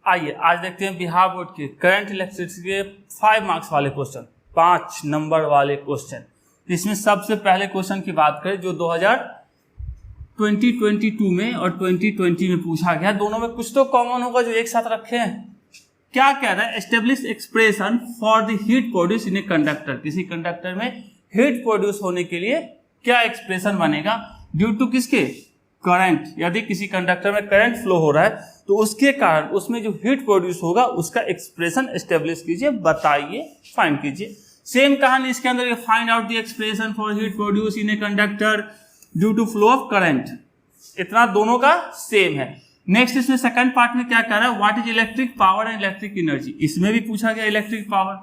आइए आज देखते हैं बिहार बोर्ड के करंट इलेक्ट्रिसिटी के 5 मार्क्स वाले क्वेश्चन, 5 नंबर वाले क्वेश्चन। इसमें सबसे पहले क्वेश्चन की बात करें जो 2022 में और 2020 में पूछा गया। दोनों में कुछ तो कॉमन होगा जो एक साथ रखे हैं। क्या कह रहा है? Establish expression for the heat produce in a conductor. किसी कंडक्टर में हीट प्रोड्यूस होने के लिए क्या एक्सप्रेशन बनेगा ड्यू टू किसके? करंट। यदि किसी कंडक्टर में करंट फ्लो हो रहा है तो उसके कारण उसमें जो हीट प्रोड्यूस होगा उसका एक्सप्रेशन एस्टेब्लिश कीजिए, बताइए, फाइंड कीजिए। सेम कहानी इसके अंदर, find out the expression for heat produce in a conductor due to flow of current. इतना दोनों का सेम है। नेक्स्ट इसमें सेकंड पार्ट में क्या कह रहा है? What is electric power and electric energy. इसमें भी पूछा गया इलेक्ट्रिक पावर।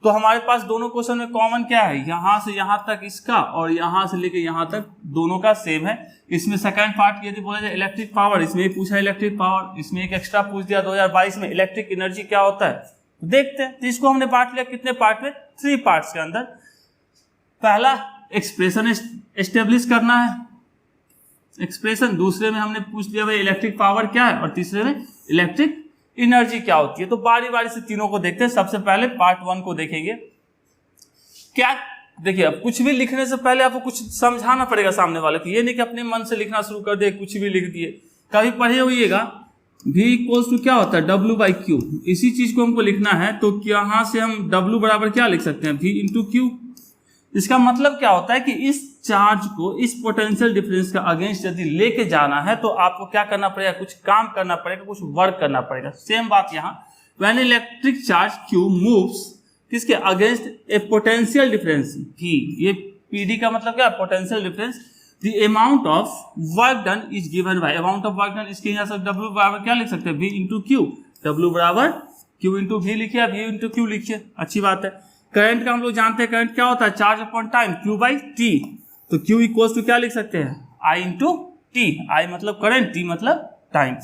तो हमारे पास दोनों क्वेश्चन में कॉमन क्या है? यहां से यहां तक इसका और यहां से लेके यहां तक दोनों का सेम है। इसमें सेकंड पार्ट यदि बोला जाए इलेक्ट्रिक पावर, इसमें भी पूछा इलेक्ट्रिक पावर। इसमें एक एक्स्ट्रा पूछ दिया 2022 में इलेक्ट्रिक एनर्जी क्या होता है। तो देखते हैं। तो इसको हमने बांट लिया कितने पार्ट में? 3 पार्ट्स के अंदर। पहला एक्सप्रेशन एस्टेब्लिश करना है, एक्सप्रेशन। दूसरे में हमने पूछ लिया भाई इलेक्ट्रिक पावर क्या है, और तीसरे में इलेक्ट्रिक एनर्जी क्या होती है। तो बारी बारी से तीनों को देखते हैं। सबसे पहले पार्ट 1 को देखेंगे। क्या देखिए, अब कुछ भी लिखने से पहले आपको कुछ समझाना पड़ेगा सामने वाले को। ये नहीं कि अपने मन से लिखना शुरू कर दे, कुछ भी लिख दिए। कभी पढ़े होइएगा V इक्वल्स टू क्या होता है? W/Q। इसी चीज को हमको लिखना है तो यहाँ से हम W बराबर क्या लिख सकते हैं? V into Q। इसका मतलब क्या होता है कि इस चार्ज को इस पोटेंशियल डिफरेंस का अगेंस्ट यदि लेके जाना है तो आपको क्या करना पड़ेगा? कुछ काम करना पड़ेगा, कुछ वर्क करना पड़ेगा। सेम बात यहाँ, when electric charge Q moves किसके अगेंस्ट ए पोटेंशियल डिफरेंस V। ये PD का मतलब क्या? Potential difference. The amount of work done is given by, amount of work done, इसके यहाँ से W बराबर क्या लिख सकते हैं? V into Q। W बराबर Q इंटू V लिखिए, V इंटू Q लिखिए, अच्छी बात है। करंट का हम लोग जानते हैं, करंट क्या होता है? Charge upon time, Q/T। तो Q इक्वल्स टू क्या लिख सकते हैं? I into T। I मतलब करंट, T मतलब टाइम।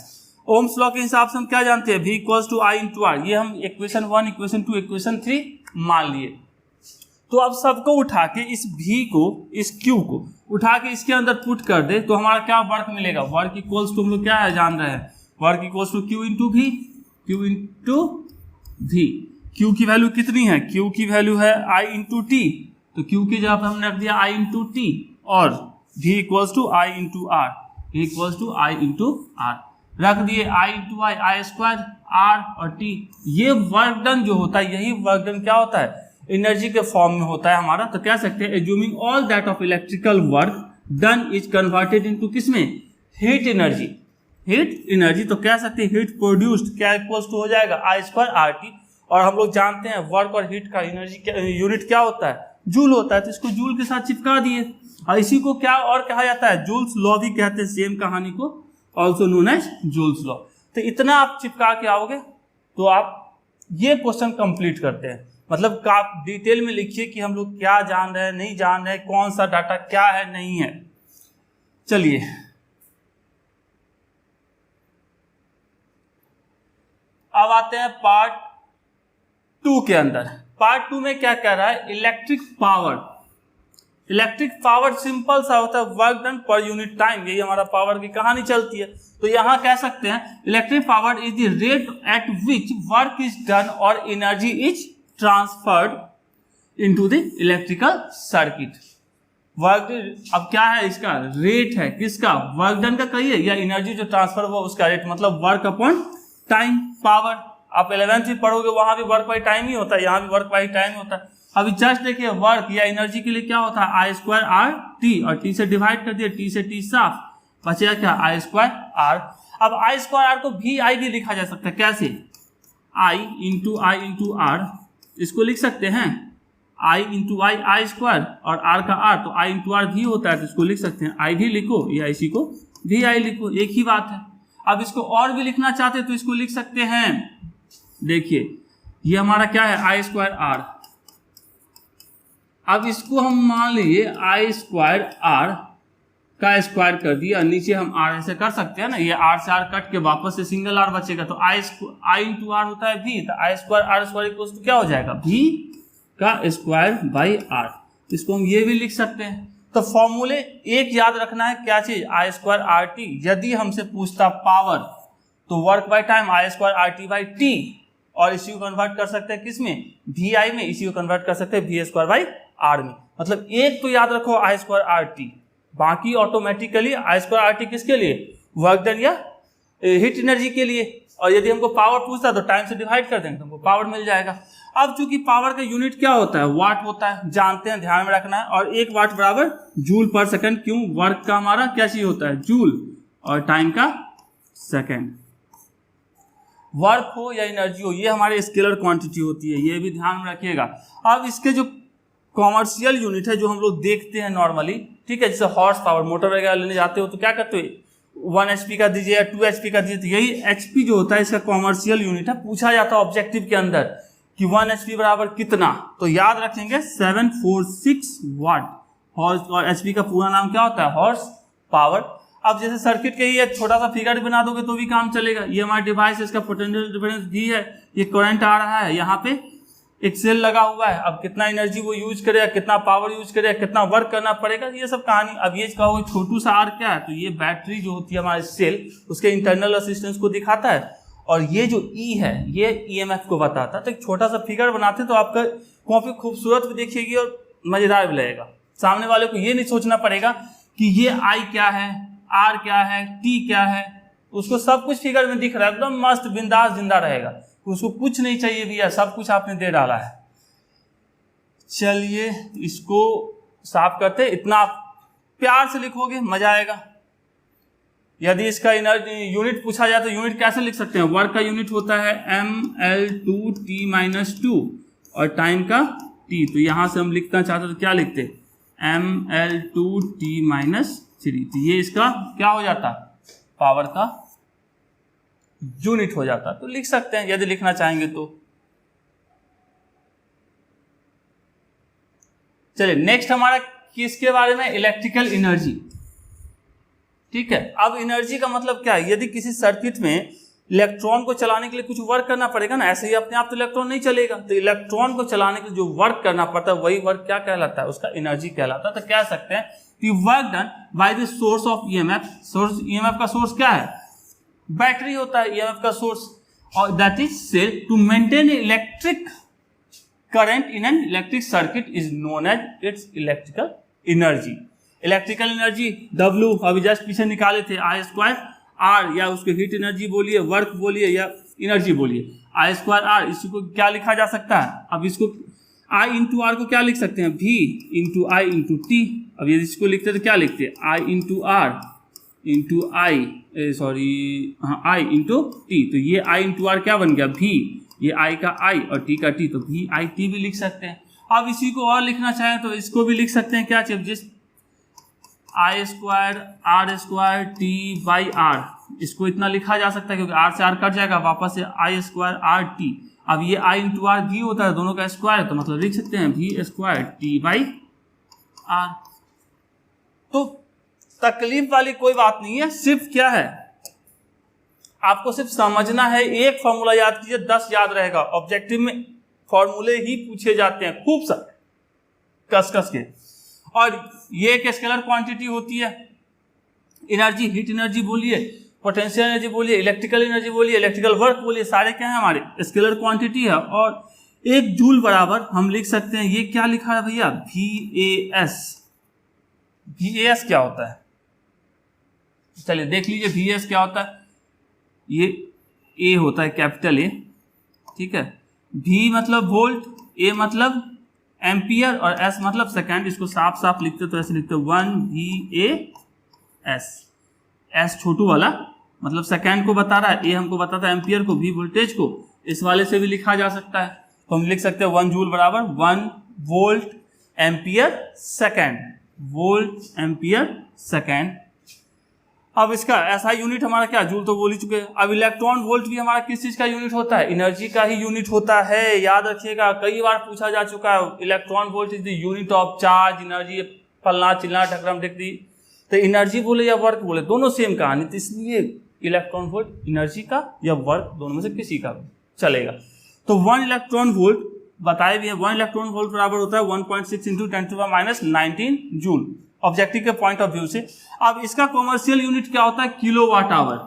ओम्स लॉ के हिसाब से हम क्या जानते हैं? V equals to I into R। ये हम इक्वेशन 1, इक्वेशन 2, इक्वेशन 3 मान लिए। तो अब सबको उठा के इस V को, इस Q को उठा के इसके अंदर पुट कर दे तो हमारा क्या वर्क मिलेगा? वर्क इक्वल्स टू हम लोग क्या है जान रहे हैं? Work equals to Q into V, Q into V। Q की वैल्यू कितनी है? Q की वैल्यू है I इंटू T। तो Q की जगह पर हमने रख दिया I इंटू T, और V equals to I into R, V equals to I into R रख दिए। I into I square, R और T। ये वर्क डन जो होता है, यही वर्क डन क्या होता है? एनर्जी के फॉर्म में होता है हमारा। तो कह सकते हैं assuming all that of electrical work done is converted into किसमें? Heat energy. हीट एनर्जी तो कह सकते हैं हीट प्रोड्यूस्ड क्या इक्वल्स टू हो जाएगा? I square RT। और हम लोग जानते हैं वर्क और हीट का एनर्जी यूनिट क्या होता है? जूल होता है। तो इसको जूल के साथ चिपका दिए, और इसी को क्या और कहा जाता है? जूल्स लॉ भी कहते हैं, सेम कहानी को, also known as Joule's law. तो इतना आप चिपका के आओगे तो आप ये क्वेश्चन कंप्लीट करते हैं। मतलब आप डिटेल में लिखिए कि हम लोग क्या जान रहे हैं, नहीं जान रहे हैं, कौन सा डाटा क्या है, नहीं है। चलिए अब आते हैं पार्ट 2 के अंदर। पार्ट 2 में क्या कह रहा है? Electric power. Electric power simple सा होता है work done per unit time. यही हमारा पावर की कहानी चलती है। तो यहां कह सकते हैं electric power is the rate at which work is done और energy is transferred into the electrical circuit. Work अब क्या है? इसका रेट है, किसका? वर्क डन का कहिए, या एनर्जी जो ट्रांसफर हुआ उसका रेट, मतलब वर्क अपॉन टाइम, पावर। आप 11th में पढ़ोगे वहां भी वर्क बाई टाइम ही होता है, यहाँ भी वर्क बाई टाइम होता है। अभी जस्ट देखिए वर्क या एनर्जी के लिए क्या होता है? I स्क्वायर RT, और T से डिवाइड कर दिया, T से T साफ, बचेगा क्या? I square R। अब I स्क्वायर R को VI भी लिखा जा सकता है। कैसे? I इंटू R, इसको लिख सकते हैं I इंटू I स्क्वायर, और R का R, तो I इंटू R भी होता है, तो इसको लिख सकते हैं I भी लिखो या इसी को VI लिखो, एक ही बात है। अब इसको और भी लिखना चाहते हैं तो इसको लिख सकते हैं। देखिए ये हमारा क्या है? I square R। अब इसको हम मान लीजिए I स्क्वायर R का स्क्वायर कर दिया, नीचे हम R ऐसे कर सकते हैं ना, ये R से R कट के वापस से सिंगल R बचेगा। तो I इंटू R होता है V, तो I square R square equals to क्या हो जाएगा? V का स्क्वायर बाई R। इसको हम ये भी लिख सकते हैं। तो फॉर्मूले एक याद रखना है, क्या चीज? I square RT। यदि हमसे पूछता पावर तो work by time I square R T by T, और इसी को कन्वर्ट कर सकते हैं किस में, वी आई में, इसी को कन्वर्ट कर सकते हैं वी स्क्वायर बाई आर में। मतलब एक तो याद रखो आई स्क्वायर आर टी, बाकी automatically I square R T किसके लिए, वर्क डन या हीट एनर्जी के लिए। और यदि हमको पावर पूछता है तो टाइम से डिवाइड कर देंगे तो हमको पावर मिल जाएगा। अब चूंकि पावर का यूनिट क्या होता है, वाट होता है, जानते हैं, ध्यान में रखना है। और 1 वाट बराबर जूल पर सेकंड, क्यों, वर्क का हमारा क्या चीज होता है, जूल, और टाइम का सेकंड। वर्क हो या एनर्जी हो, ये हमारे स्केलर क्वांटिटी होती है, ये भी ध्यान में रखिएगा। अब इसके जो कॉमर्शियल यूनिट है जो हम लोग देखते हैं नॉर्मली, ठीक है, जैसे हॉर्स पावर, मोटर वगैरह लेने जाते हो तो क्या करते हो, 1 HP का दीजिए या 2 HP का दीजिए, तो यही HP जो होता है इसका कॉमर्शियल यूनिट है। पूछा जाता है ऑब्जेक्टिव के अंदर कि 1 HP बराबर कितना, तो याद रखेंगे 746 वाट हॉर्स, और HP का पूरा नाम क्या होता है, हॉर्स पावर। अब जैसे सर्किट के ही एक छोटा सा फिगर बना दोगे तो भी काम चलेगा। ये हमारा डिवाइस, इसका पोटेंशियल डिफरेंस भी है, ये करंट आ रहा है, यहाँ पे एक सेल लगा हुआ है। अब कितना एनर्जी वो यूज करेगा, कितना पावर यूज करेगा, कितना वर्क करना पड़ेगा, ये सब कहानी। अब ये कहोगे छोटू सा आर क्या है, तो ये बैटरी जो होती है हमारे सेल, उसके इंटरनल असिस्टेंस को दिखाता है। और ये जो ई है ये ईएमएफ को बताता है। तो एक छोटा सा फिगर बनाते तो आपका कॉपी खूबसूरत भी दिखेगी और मजेदार भी लगेगा। सामने वाले को ये नहीं सोचना पड़ेगा कि ये आई क्या है, आर क्या है, टी क्या है, उसको सब कुछ फिगर में दिख रहा है, एकदम मस्त बिंदास जिंदा रहेगा, उसको कुछ नहीं चाहिए भैया, सब कुछ आपने दे डाला है। चलिए इसको साफ करते, इतना आप प्यार से लिखोगे मजा आएगा। यदि इसका यूनिट पूछा जाए तो यूनिट कैसे लिख सकते हैं, वर्क का यूनिट होता है mL2t-2 और टाइम का t, तो यहां से हम लिखना चाहते तो क्या लिखते, mL2t-3, तो ये इसका क्या हो जाता, पावर का यूनिट हो जाता। तो लिख सकते हैं यदि लिखना चाहेंगे तो। चलिए नेक्स्ट हमारा किसके बारे में, इलेक्ट्रिकल एनर्जी। ठीक है, अब एनर्जी का मतलब क्या है, यदि किसी सर्किट में इलेक्ट्रॉन को चलाने के लिए कुछ वर्क करना पड़ेगा ना, ऐसे ही अपने आप तो इलेक्ट्रॉन नहीं चलेगा, तो इलेक्ट्रॉन को चलाने के लिए जो वर्क करना पड़ता है वही वर्क क्या कहलाता है, उसका एनर्जी कहलाता है। तो कह सकते हैं कि work done by the source of EMF. Source, EMF का सोर्स क्या है, बैटरी होता है ईएमएफ का सोर्स, और that is said to maintain electric current in an electric circuit is known as its electrical energy. Electrical energy W अभी just पीछे निकाले थे, आई स्क्वायर आर, या उसको हीट एनर्जी बोलिए, वर्क बोलिए या एनर्जी बोलिए, आई स्क्वायर आर। इसको क्या लिखा जा सकता है, अब इसको I इंटू आर को क्या लिख सकते हैं, V into I into T. अब यदि इसको लिखते तो क्या लिखते हैं, I into R into I, sorry हाँ I इंटू टी। तो ये I इंटू आर क्या बन गया, V, ये I का I और T का T, तो VIT भी लिख सकते हैं। अब इसी को और लिखना चाहें तो इसको भी लिख सकते हैं, क्या चाहिए, जिस I square R square T by R, इसको इतना लिखा जा सकता है क्योंकि आर से आर कट जाएगा, वापस से आई स्क्वायर आर टी। अब ये आई इंटू आर भी होता है, दोनों का स्क्वायर है, तो मतलब लिख सकते हैं V square T by R. तो तकलीफ वाली कोई बात नहीं है, सिर्फ क्या है, आपको सिर्फ समझना है। एक फॉर्मूला याद कीजिए, 10 याद रहेगा। ऑब्जेक्टिव में फॉर्मूले ही पूछे जाते हैं खूब सारे कस कस के, और ये एक स्केलर क्वांटिटी होती है। एनर्जी, हीट एनर्जी बोलिए, पोटेंशियल एनर्जी बोलिए, इलेक्ट्रिकल एनर्जी बोलिए, इलेक्ट्रिकल वर्क बोलिए, सारे क्या है हमारे स्केलर क्वांटिटी है। और 1 जूल बराबर हम लिख सकते हैं, ये क्या लिखा है भैया, VAS। VAS क्या होता है, चलिए देख लीजिए VAS क्या होता है। ये A होता है कैपिटल A, ठीक है, V मतलब वोल्ट, A मतलब एम्पियर और S मतलब सेकेंड। इसको साफ साफ लिखते तो ऐसे लिखते 1 VAS। S छोटू वाला मतलब सेकेंड को बता रहा है, A हमको बताता है एम्पियर को, V वोल्टेज को। इस वाले से भी लिखा जा सकता है, तो हम लिख सकते हैं 1 जूल बराबर 1 volt ampere second, volt ampere second. अब इसका ऐसा यूनिट हमारा क्या, जूल तो बोल ही चुके हैं। अब इलेक्ट्रॉन वोल्ट भी हमारा किस चीज का यूनिट होता है, एनर्जी का ही यूनिट होता है। याद रखिएगा, कई बार पूछा जा चुका है, electron volt is the unit of charge, energy फलना चिल्ला ढकरम ढक दी। तो एनर्जी बोले या वर्क बोले दोनों सेम कहानी, तो इसलिए इलेक्ट्रॉन वोल्ट एनर्जी का या वर्क दोनों में से किसी का चलेगा। तो 1 इलेक्ट्रॉन वोल्ट बताए भी है, 1 इलेक्ट्रॉन वोल्ट बराबर होता है 1.6 इंटू 10⁻⁹ जूल, ऑब्जेक्टिव के पॉइंट ऑफ व्यू से। अब इसका कॉमर्शियल यूनिट क्या होता है, किलोवाट आवर।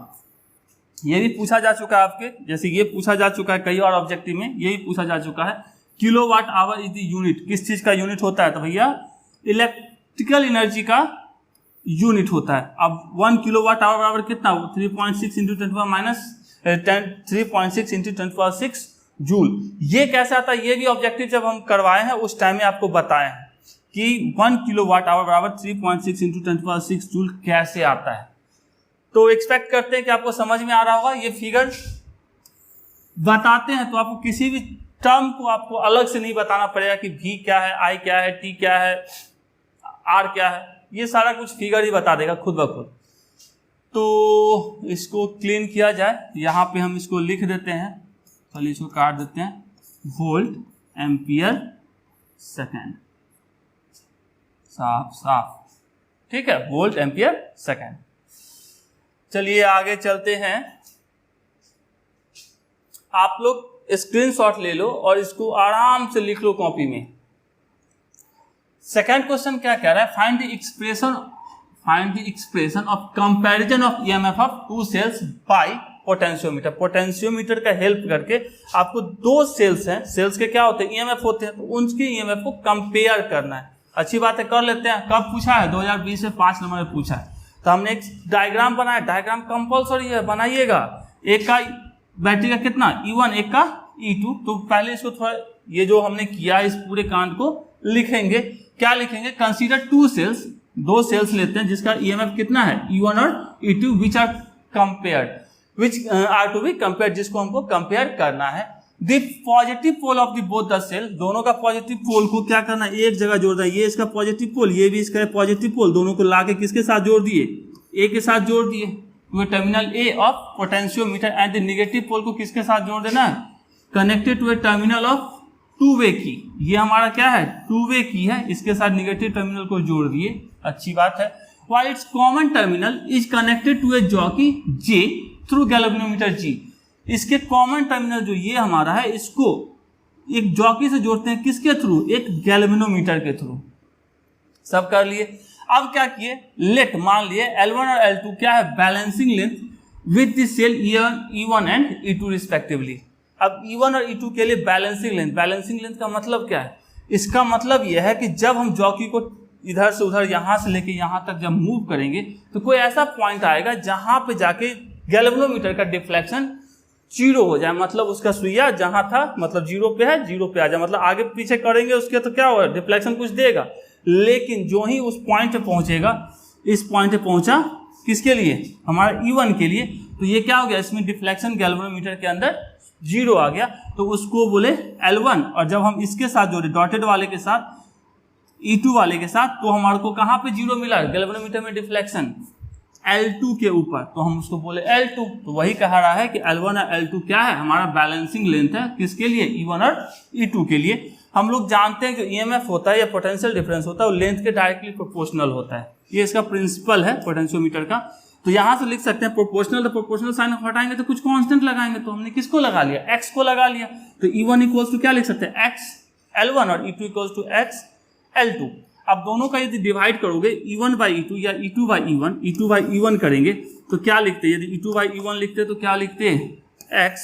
ये भी पूछा जा चुका है आपके, जैसे ये पूछा जा चुका है कई और ऑब्जेक्टिव में, ये भी पूछा जा चुका है। Kilowatt hour is the unit, किस चीज का यूनिट होता है? तो भैया इलेक्ट्रिकल एनर्जी का यूनिट होता है। अब 1 किलोवाट आवर बराबर कितना? 3.6 इंटू 3.6 इंटू 10⁶ जूल। ये कैसे आता है? ये भी ऑब्जेक्टिव जब हम करवाए हैं उस टाइम में आपको बताए हैं कि 1 किलोवाट आवर बराबर 3.6 इंटू 10⁶ जूल कैसे आता है। तो एक्सपेक्ट करते हैं कि आपको समझ में आ रहा होगा। ये फिगर बताते हैं तो आपको किसी भी टर्म को आपको अलग से नहीं बताना पड़ेगा कि V क्या है, I क्या है, T क्या है, R क्या है, ये सारा कुछ फिगर ही बता देगा खुद ब खुद। तो इसको क्लीन किया जाए, यहाँ पे हम इसको लिख देते हैं, चलिए इसको काट देते हैं, वोल्ट एम्पियर सेकेंड, साफ साफ, ठीक है, वोल्ट एम्पियर सेकेंड। चलिए आगे चलते हैं। आप लोग स्क्रीनशॉट ले लो और इसको आराम से लिख लो कॉपी में। सेकंड क्वेश्चन क्या कह रहा है? Find the expression of comparison of EMF of 2 cells by potentiometer. Potentiometer का हेल्प करके आपको 2 सेल्स हैं, सेल्स के क्या होते हैं? ईएमएफ होते हैं, तो उनके ईएमएफ को कंपेयर करना है। अच्छी बात है, कर लेते हैं। कब पूछा है? 2020 से 5 नंबर में पूछा है। तो हमने एक डायग्राम बनाया, डायग्राम कंपल्सरी है, बनाइएगा। एक का बैटरी का कितना? E1, एक का E2। तो पहले इसको थोड़ा, ये जो हमने किया इस पूरे कांड को लिखेंगे। क्या लिखेंगे? कंसीडर 2 सेल्स, 2 सेल्स लेते हैं जिसका ईएमएफ कितना है? E1 और E2 which are to be compared, जिसको हमको कंपेयर करना है। The positive pole of the both the cell, दोनों का पॉजिटिव पोल को क्या करना है? एक जगह जोड़ना है। ये इसका पॉजिटिव पोल, ये भी इसका पॉजिटिव पोल, दोनों को लाके किसके साथ जोड़ दिए? ए के साथ जोड़ दिए। तो terminal A of potentiometer and the negative pole को किसके साथ जोड़ देना है? Connected to A terminal of 2 way key. ये हमारा क्या है? 2 वे की है, इसके साथ नेगेटिव टर्मिनल को जोड़ दिए। अच्छी बात है। While its common terminal is connected to a jockey J through galvanometer G. इसके कॉमन टर्मिनल जो ये हमारा है, इसको एक जॉकी से जोड़ते हैं, किसके थ्रू? एक गैल्वेनोमीटर के थ्रू। सब कर लिए। अब क्या किए? लेट, मान लिए L1 और L2 क्या है? Balancing length with the cell E1 and E2 respectively. अब E1 और E2 के लिए बैलेंसिंग लेंथ, बैलेंसिंग लेंथ का मतलब क्या है? इसका मतलब यह है कि जब हम जॉकी को इधर से उधर, यहां से लेके यहां तक जब मूव करेंगे तो कोई ऐसा पॉइंट आएगा जहां पे जाके गैल्वेनोमीटर का डिफ्लेक्शन 0 हो जाए। मतलब उसका सुइया जहां था, मतलब 0 पे है, 0 पे आ जाए। मतलब आगे पीछे करेंगे उसके तो क्या होगा? डिफ्लेक्शन कुछ देगा। लेकिन जो ही उस पॉइंट पे पहुंचेगा, इस पॉइंट पे पहुंचा किसके लिए? हमारा E1 के लिए। तो ये क्या हो गया? इसमें डिफ्लेक्शन गैल्वेनोमीटर के अंदर 0 आ गया, तो उसको बोले L1। और जब हम इसके साथ जोड़े, डॉटेड वाले के साथ, E2 वाले के साथ, तो हमारे को कहां पे 0 मिला? गैल्वेनोमीटर में डिफ्लेक्शन L2 के ऊपर, तो हम उसको बोले L2। तो वही कह रहा है कि L1 और L2 क्या है? हमारा बैलेंसिंग लेंथ है। किसके लिए? E1 और E2 के लिए। हम लोग जानते हैं कि EMF होता है या पोटेंशियल डिफरेंस होता है, वो लेंथ के डायरेक्टली प्रोपोर्शनल होता है। ये इसका प्रिंसिपल है पोटेंशियोमीटर का। तो यहां से लिख सकते हैं प्रोपोर्शनल, तो प्रोपोर्शनल साइन हटाएंगे तो कुछ कांस्टेंट लगाएंगे, तो हमने किसको लगा लिया? x को लगा लिया। तो E1 इक्वल्स टू क्या लिख सकते हैं? x L1 और E2 equals to x L2। अब दोनों का यदि डिवाइड करोगे E1 बाई E2 या E2 by E1, E2 by E1 करेंगे तो क्या लिखते हैं? यदि E2 बाई E1 लिखते तो क्या लिखते हैं? x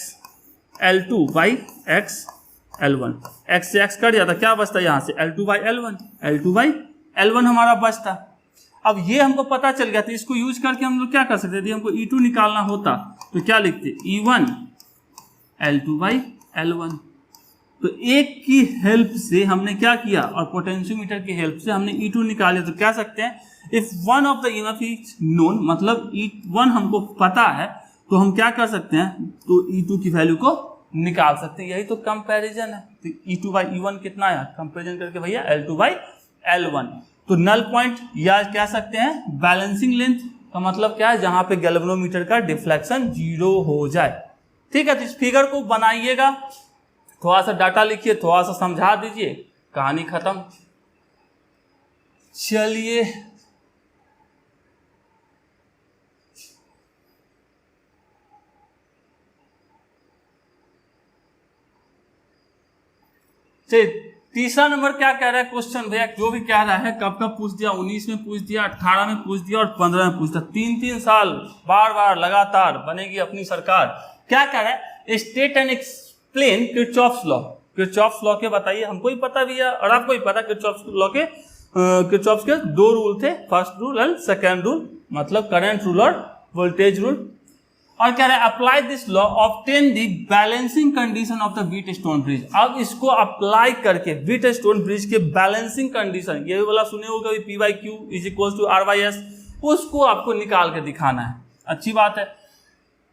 L2 by x L1। x से x कट जाता, क्या बचता यहाँ से? L2 by L1, L2 by L1 हमारा बचता। अब ये हमको पता चल गया, तो इसको यूज करके हम लोग क्या कर सकते थे? हमको E2 निकालना होता तो क्या लिखते? E1 L2 by L1। तो एक की हेल्प से हमने क्या किया, और पोटेंशियोमीटर की हेल्प से हमने E2 निकाले। तो कह सकते हैं if one of the EMF is known, मतलब E1 हमको पता है, तो हम क्या कर सकते हैं? तो E2 की वैल्यू को निकाल सकते हैं। यही तो कंपैरिजन है। तो E2 बाई E1 कितना आया? कंपैरिजन करके भैया L2 बाई L1। तो नल पॉइंट या कह सकते हैं बैलेंसिंग लेंथ का मतलब क्या है? जहां पे गैल्वेनोमीटर का डिफ्लेक्शन 0 हो जाए। ठीक है, तो इस फिगर को बनाइएगा, थोड़ा सा डाटा लिखिए, थोड़ा सा समझा दीजिए, कहानी खत्म। चलिए तीसरा नंबर क्या कह रहा है क्वेश्चन भैया, जो भी कह रहा है कब कब पूछ दिया, 19 में पूछ दिया, 18 में पूछ दिया और 15 में पूछ दिया, 3-3 साल बार बार लगातार बनेगी अपनी सरकार। क्या कह रहा है, state and explain Kirchhoff's law. Kirchhoff's law के बताइए, हमको ही पता भैया और आपको ही पता किरचॉफ्स लॉ के किरचॉफ्स के 2 रूल थे, first rule and second rule, मतलब करंट रूल और वोल्टेज रूल। और कह रहा है apply this law obtain the balancing condition of the Wheatstone bridge. अब इसको अप्लाई करके व्हीटस्टोन ब्रिज के बैलेंसिंग कंडीशन, ये वाला सुने होगा P/Q = R/S, उसको आपको निकाल के दिखाना है। अच्छी बात है।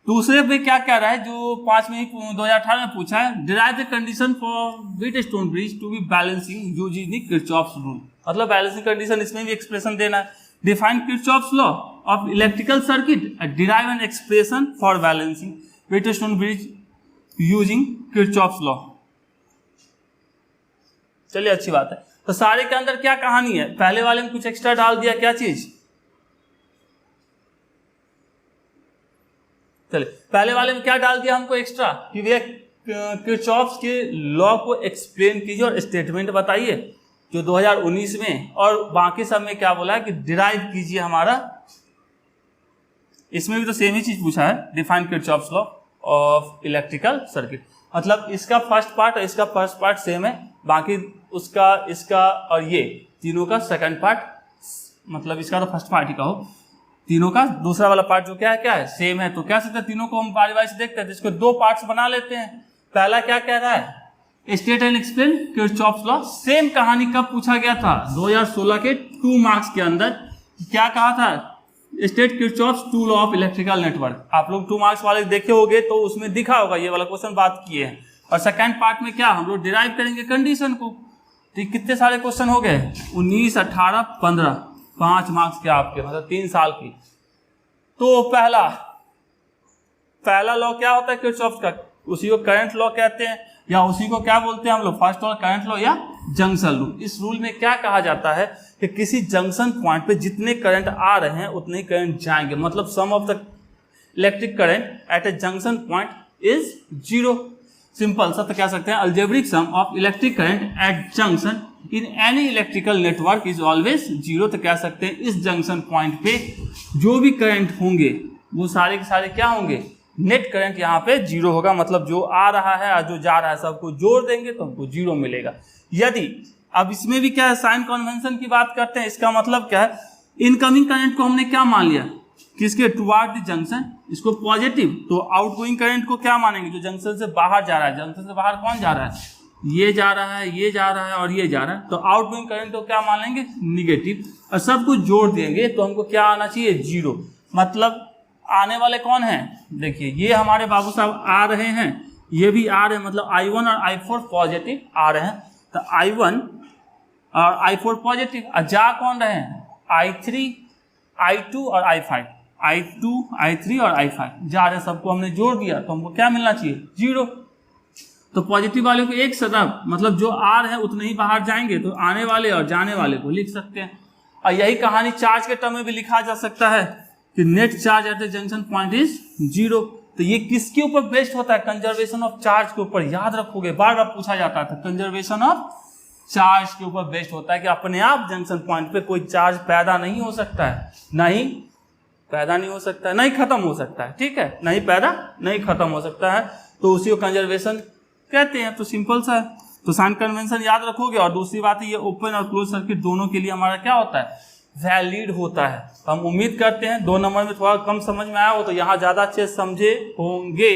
दूसरे पे क्या कह रहा है, जो 5 में 2018 में पूछा है, derive the condition for Wheatstone bridge to be balancing using the Kirchhoff's rule. मतलब बैलेंसिंग कंडीशन इसमें भी एक्सप्रेशन देना है। Define Kirchhoff's law of electrical circuit, derive an expression for balancing Wheatstone bridge using Kirchhoff's law। चलिए अच्छी बात है। तो सारे के अंदर क्या कहानी है, पहले वाले में कुछ एक्स्ट्रा डाल दिया, क्या चीज, चलिए पहले वाले में क्या डाल दिया हमको एक्स्ट्रा कि भैया किरचॉफ्स के लॉ को एक्सप्लेन कीजिए और स्टेटमेंट बताइए जो 2019 में, और बाकी सब में क्या बोला है कि डिराइव कीजिए हमारा। इसमें भी तो सेम ही चीज पूछा है, define Kirchhoff's law of electrical circuit. मतलब इसका फर्स्ट पार्ट और इसका फर्स्ट पार्ट सेम है, बाकी उसका, इसका और ये तीनों का सेकंड पार्ट, मतलब इसका तो फर्स्ट पार्ट ही कहो, तीनों का दूसरा वाला पार्ट जो क्या है सेम है। तो क्या सकते हैं, तीनों को हम बारी बारी से देखते हैं, जिसको 2 पार्ट्स बना लेते हैं। पहला क्या कह रहा है, state and explain Kirchhoff's law. Same कहानी कब पूछा गया था, 2016 के 2 मार्क्स के अंदर। क्या कहा था, state Kirchhoff's 2 law of electrical network. आप लोग 2 मार्क्स वाले देखे होंगे तो उसमें दिखा होगा, ये वाला क्वेश्चन बात किए हैं। और सेकंड पार्ट में क्या हम लोग डिराइव करेंगे कंडीशन को। तो कितने सारे क्वेश्चन हो गए, 19, 18, 15, 5 मार्क्स के आपके, मतलब 3 साल की। तो पहला लॉ क्या होता है किरचॉफ्स का, उसी को करंट लॉ कहते हैं, या उसी को क्या बोलते हैं हम लोग, फर्स्ट ऑर्डर करंट लॉ या जंक्शन रूल। इस रूल में क्या कहा जाता है कि किसी जंक्शन पॉइंट पे जितने करंट आ रहे हैं उतने ही करंट जाएंगे, मतलब sum of the electric current at a junction point is 0। Simple सा तो कह सकते हैं algebraic sum of electric current at junction in any electrical network is always 0। तो कह सकते हैं इस जंक्शन पॉइंट पे जो भी करंट होंगे वो सारे के सारे क्या होंगे, नेट करंट यहाँ पे 0 होगा। मतलब जो आ रहा है और जो जा रहा है सबको जोड़ देंगे तो हमको 0 मिलेगा। यदि अब इसमें भी क्या है, साइन कन्वेंशन की बात करते हैं, इसका मतलब क्या है, इनकमिंग करंट को हमने क्या मान लिया, किसके, टुवार्ड द जंक्शन, इसको पॉजिटिव। तो आउटगोइंग करंट को क्या मानेंगे, जो जंक्शन से बाहर जा रहा है। जंक्शन से बाहर कौन जा रहा है, ये जा रहा है, ये जा रहा है और ये जा रहा है। तो आउटगोइंग करंट को क्या मान लेंगे, निगेटिव। और सब कुछ जोड़ देंगे तो हमको क्या आना चाहिए, 0। मतलब आने वाले कौन हैं, देखिए ये हमारे बाबू साहब आ रहे हैं, ये भी आ रहे हैं, मतलब I1 और I4 पॉजिटिव आ रहे हैं। तो I1 और I4 पॉजिटिव, और जा कौन रहे हैं, I3, I2 और I5, I2, I3 और I5 जा रहे हैं। सबको हमने जोड़ दिया तो हमको क्या मिलना चाहिए, 0। तो पॉजिटिव वाले को एक सदब, मतलब जो आ रहे हैं उतने ही बाहर जाएंगे, तो आने वाले और जाने वाले को लिख सकते हैं। और यही कहानी चार्ज के टर्म में भी लिखा जा सकता है कि net charge at the junction point is 0। तो ये किसके ऊपर बेस्ड होता है, कंजर्वेशन ऑफ चार्ज के ऊपर। याद रखोगे, बार बार पूछा जाता था, कंजर्वेशन ऑफ चार्ज के ऊपर बेस्ड होता है कि अपने आप जंक्शन पॉइंट पे कोई चार्ज पैदा नहीं हो सकता है, नहीं पैदा नहीं हो सकता है, नहीं खत्म हो सकता है, ठीक है, नहीं पैदा नहीं खत्म हो सकता है, तो उसी को कंजर्वेशन कहते हैं। तो सिंपल सा है, तो साइन कन्वेंशन याद रखोगे। और दूसरी बात है, ये ओपन और क्लोज सर्किट दोनों के लिए हमारा क्या होता है, वैलिड होता है। हम उम्मीद करते हैं 2 नंबर में थोड़ा कम समझ में आया हो, तो यहाँ ज़्यादा अच्छे समझे होंगे।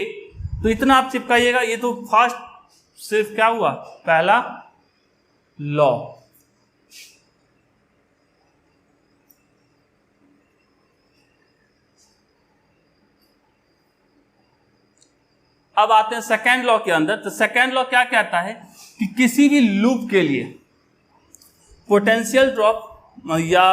तो इतना आप चिपकाइएगा। ये तो फर्स्ट सिर्फ क्या हुआ, पहला लॉ। अब आते हैं सेकेंड लॉ के अंदर। तो सेकेंड लॉ क्या कहता है कि किसी भी लूप के लिए पोटेंशियल ड्रॉप, या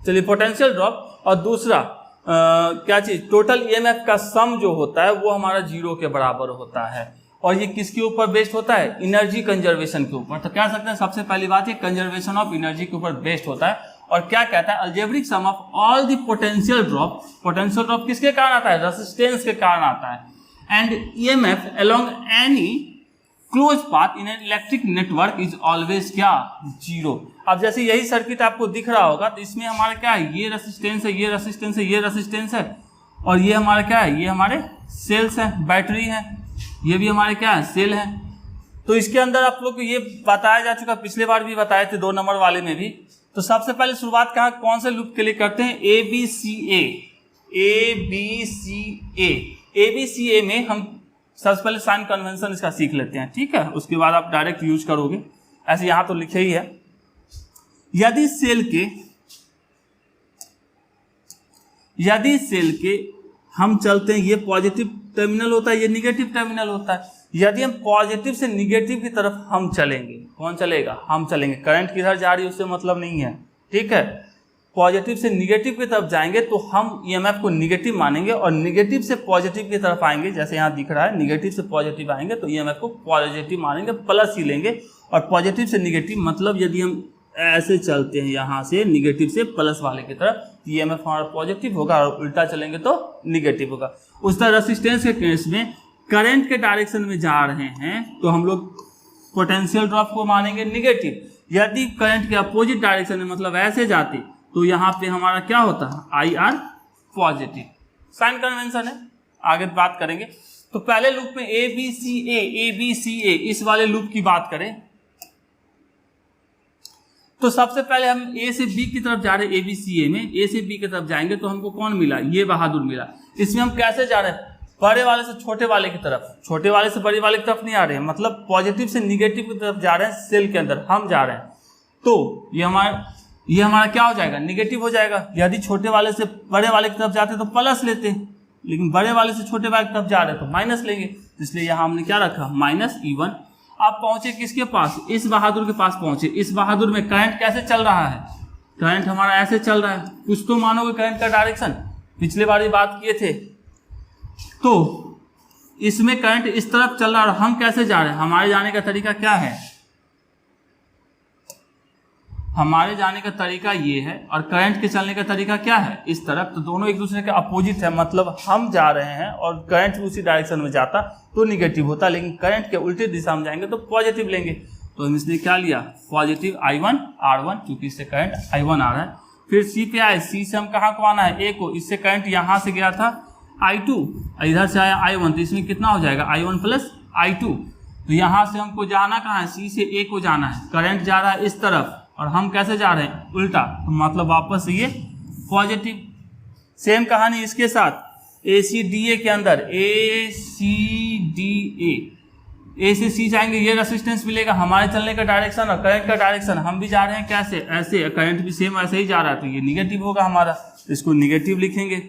चलिए पोटेंशियल ड्रॉप, और दूसरा क्या चीज, टोटल ईएमएफ का सम जो होता है वो हमारा 0 के बराबर होता है। और ये किसके ऊपर बेस्ड होता है, एनर्जी कंजर्वेशन के ऊपर। तो कह सकते हैं सबसे पहली बात ये कंजर्वेशन ऑफ एनर्जी के ऊपर बेस्ड होता है। और क्या कहता है, algebraic sum of all the potential drop. Potential drop किसके कारण आता है, रेजिस्टेंस के कारण आता है। And EMF along any close path in an electric network is always क्या, जीरो। अब जैसे यही सर्किट आपको दिख रहा होगा तो इसमें हमारा क्या है, ये रेसिस्टेंस है, ये रेसिस्टेंस है, ये रेसिस्टेंस है, और ये हमारा क्या है, ये हमारे सेल्स हैं, बैटरी है, ये भी हमारे क्या है, सेल है। तो इसके अंदर आप लोग को ये बताया जा चुका, पिछले बार भी बताए थे 2 नंबर वाले में भी। तो सबसे पहले शुरुआत कहाँ, कौन से लूप के लिए करते हैं, ए बी सी ए में हम सबसे पहले साइन कन्वेंशन इसका सीख लेते हैं, ठीक है। उसके बाद आप डायरेक्ट यूज करोगे, ऐसे यहां तो लिखे ही है। यदि सेल के हम चलते हैं, ये पॉजिटिव टर्मिनल होता है, ये निगेटिव टर्मिनल होता है। यदि हम पॉजिटिव से निगेटिव की तरफ हम चलेंगे, कौन चलेगा, हम चलेंगे, करंट किधर जा रही है उससे मतलब नहीं है, ठीक है। पॉजिटिव से निगेटिव की तरफ जाएंगे तो हम ईएमएफ को निगेटिव मानेंगे, और निगेटिव से पॉजिटिव की तरफ आएंगे, जैसे यहाँ दिख रहा है, निगेटिव से पॉजिटिव आएंगे तो ईएमएफ को पॉजिटिव मानेंगे, प्लस ही लेंगे। और पॉजिटिव से निगेटिव मतलब यदि हम ऐसे चलते हैं यहाँ से निगेटिव से प्लस वाले की तरफ, ईएमएफ हमारा पॉजिटिव होगा, और उल्टा चलेंगे तो निगेटिव होगा। उस तरह रेसिस्टेंस के केस में करंट के डायरेक्शन में जा रहे हैं तो हम लोग पोटेंशियल ड्रॉप को मानेंगे निगेटिव। यदि करंट के अपोजिट डायरेक्शन में मतलब ऐसे जाते तो यहाँ पे हमारा क्या होता है, I R positive. Sign convention है, आगे बात करेंगे। तो पहले लूप में ए बी सी ए इस वाले लूप की बात करें तो सबसे पहले हम ए से बी की तरफ जा रहे हैं, ए बी सी ए में ए से बी की तरफ जाएंगे तो हमको कौन मिला, ये बहादुर मिला। इसमें हम कैसे जा रहे हैं, बड़े वाले से छोटे वाले की तरफ, छोटे वाले से बड़े वाले की तरफ नहीं आ रहे हैं, मतलब पॉजिटिव से निगेटिव की तरफ जा रहे हैं, सेल के अंदर हम जा रहे हैं। तो ये हमारा क्या हो जाएगा, निगेटिव हो जाएगा। यदि छोटे वाले से बड़े वाले की तरफ जाते तो प्लस लेते, लेकिन बड़े वाले से छोटे वाले की तरफ जा रहे हैं तो माइनस लेंगे, इसलिए यहाँ हमने क्या रखा, -E1। आप पहुंचे किसके पास, इस बहादुर के पास पहुंचे। इस बहादुर में करंट कैसे चल रहा है, करंट हमारा ऐसे चल रहा है, कुछ तो मानोगे करंट का डायरेक्शन, पिछले बार ही बात किए थे। तो इसमें करंट इस तरफ चल रहा है, हम कैसे जा रहे हैं, हमारे जाने का तरीका क्या है, हमारे जाने का तरीका ये है, और करंट के चलने का तरीका क्या है, इस तरफ। तो दोनों एक दूसरे के अपोजिट है, मतलब हम जा रहे हैं और करंट उसी डायरेक्शन में जाता तो निगेटिव होता, लेकिन करंट के उल्टे दिशा में जाएंगे तो पॉजिटिव लेंगे। तो हम इसने क्या लिया, पॉजिटिव I1 R1, क्योंकि इससे करंट I1 आ रहा है। फिर सी पे आए, सी से हम कहाँ को आना है, ए को, इससे करंट यहाँ से गया था I2, इधर से आया I1, तो इसमें कितना हो जाएगा, I1 + I2। तो यहाँ से हमको जाना कहाँ है, सी से ए को जाना है, करंट जा रहा है इस तरफ और हम कैसे जा रहे हैं, उल्टा, तो मतलब वापस ये पॉजिटिव। सेम कहानी इसके साथ ACDA के अंदर, ACDA, ए से सी जाएंगे, ये रेसिस्टेंस मिलेगा, हमारे चलने का डायरेक्शन और करंट का डायरेक्शन, हम भी जा रहे हैं कैसे, ऐसे, करंट भी सेम ऐसे ही जा रहा है, तो ये निगेटिव होगा हमारा, इसको निगेटिव लिखेंगे।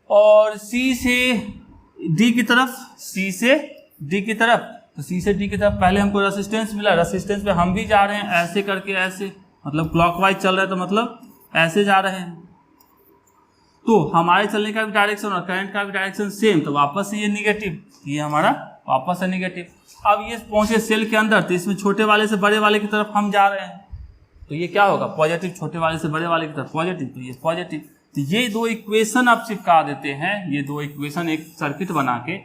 और सी से डी की तरफ, सी से डी की तरफ, तो सी से डी की तरफ पहले हमको रेसिस्टेंस मिला, रेसिस्टेंस पे हम भी जा रहे हैं ऐसे करके, ऐसे, मतलब क्लॉकवाइज चल रहा है तो मतलब ऐसे जा रहे हैं। तो हमारे चलने का भी डायरेक्शन और करंट का भी डायरेक्शन सेम, तो वापस से ये निगेटिव, ये हमारा वापस है निगेटिव। अब ये पहुंचे सेल के अंदर, तो इसमें छोटे वाले से बड़े वाले की तरफ हम जा रहे हैं, तो ये क्या होगा, पॉजिटिव, छोटे वाले से बड़े वाले की तरफ पॉजिटिव, तो ये पॉजिटिव। तो ये दो इक्वेशन आप चिपका देते हैं, ये दो इक्वेशन एक सर्किट बना के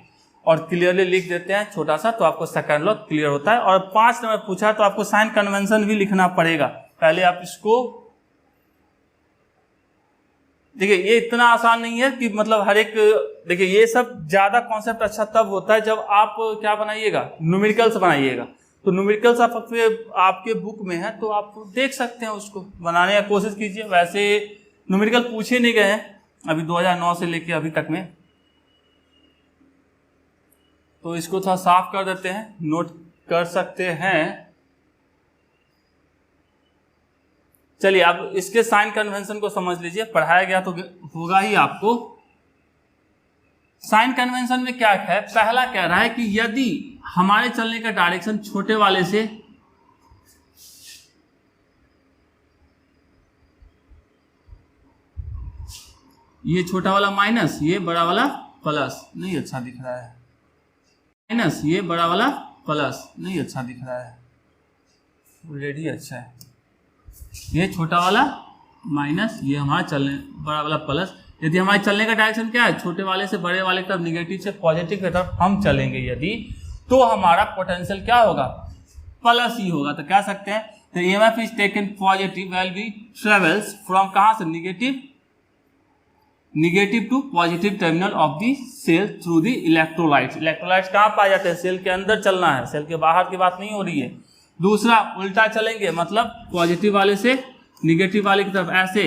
और क्लियरली लिख देते हैं छोटा सा, तो आपको सेकंड लॉ क्लियर होता है। और 5 नंबर पूछा तो आपको साइन कन्वेंशन भी लिखना पड़ेगा, पहले आप इसको देखिए। ये इतना आसान नहीं है कि मतलब हर एक, देखिए ये सब ज्यादा कॉन्सेप्ट अच्छा तब होता है जब आप क्या बनाइएगा, न्यूमेरिकल्स बनाइएगा। तो न्यूमेरिकल्स आपके बुक में है तो आप देख सकते हैं, उसको बनाने की कोशिश कीजिए। वैसे न्यूमेरिकल पूछे नहीं गए हैं अभी 2009 से लेके अभी तक में, तो इसको थोड़ा साफ कर देते हैं, नोट कर सकते हैं। चलिए अब इसके साइन कन्वेंशन को समझ लीजिए, पढ़ाया गया तो होगा ही आपको। साइन कन्वेंशन में क्या है, पहला कह रहा है कि यदि हमारे चलने का डायरेक्शन छोटे वाले से ये छोटा वाला माइनस, ये बड़ा वाला प्लस, नहीं अच्छा दिख रहा है, माइनस ये बड़ा वाला प्लस, नहीं अच्छा दिख रहा है, ऑलरेडी अच्छा है, ये छोटा वाला माइनस, ये हमारा चलने बड़ा वाला प्लस। यदि हमारे चलने का डायरेक्शन क्या है, छोटे वाले से बड़े वाले की तरफ, निगेटिव से पॉजिटिव की तरफ हम चलेंगे यदि, तो हमारा पोटेंशियल क्या होगा, प्लस ही होगा। तो कह सकते हैं तो EMF is taken positive well be travels from कहां से, negative to positive terminal of the cell through the electrolytes. Electrolytes कहाँ पाए जाते हैं, सेल के अंदर चलना है, सेल के बाहर की बात नहीं हो रही है। दूसरा उल्टा चलेंगे, मतलब पॉजिटिव वाले से निगेटिव वाले की तरफ ऐसे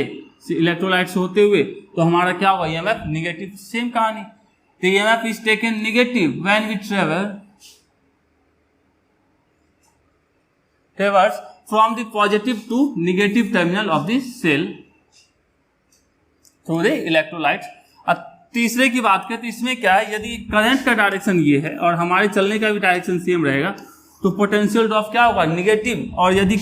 इलेक्ट्रोलाइट्स होते हुए, तो हमारा क्या होगा, ईएमएफ निगेटिव। सेम कहानी, तो EMF is taken negative when we traverse from the positive to negative terminal of the cell through the electrolytes. अब तीसरे की बात करें तो इसमें क्या है, यदि करंट का डायरेक्शन ये है और हमारे चलने का भी डायरेक्शन सेम रहेगा तो पोटेंशियल ड्रॉप क्या होगा, निगेटिव। और यदि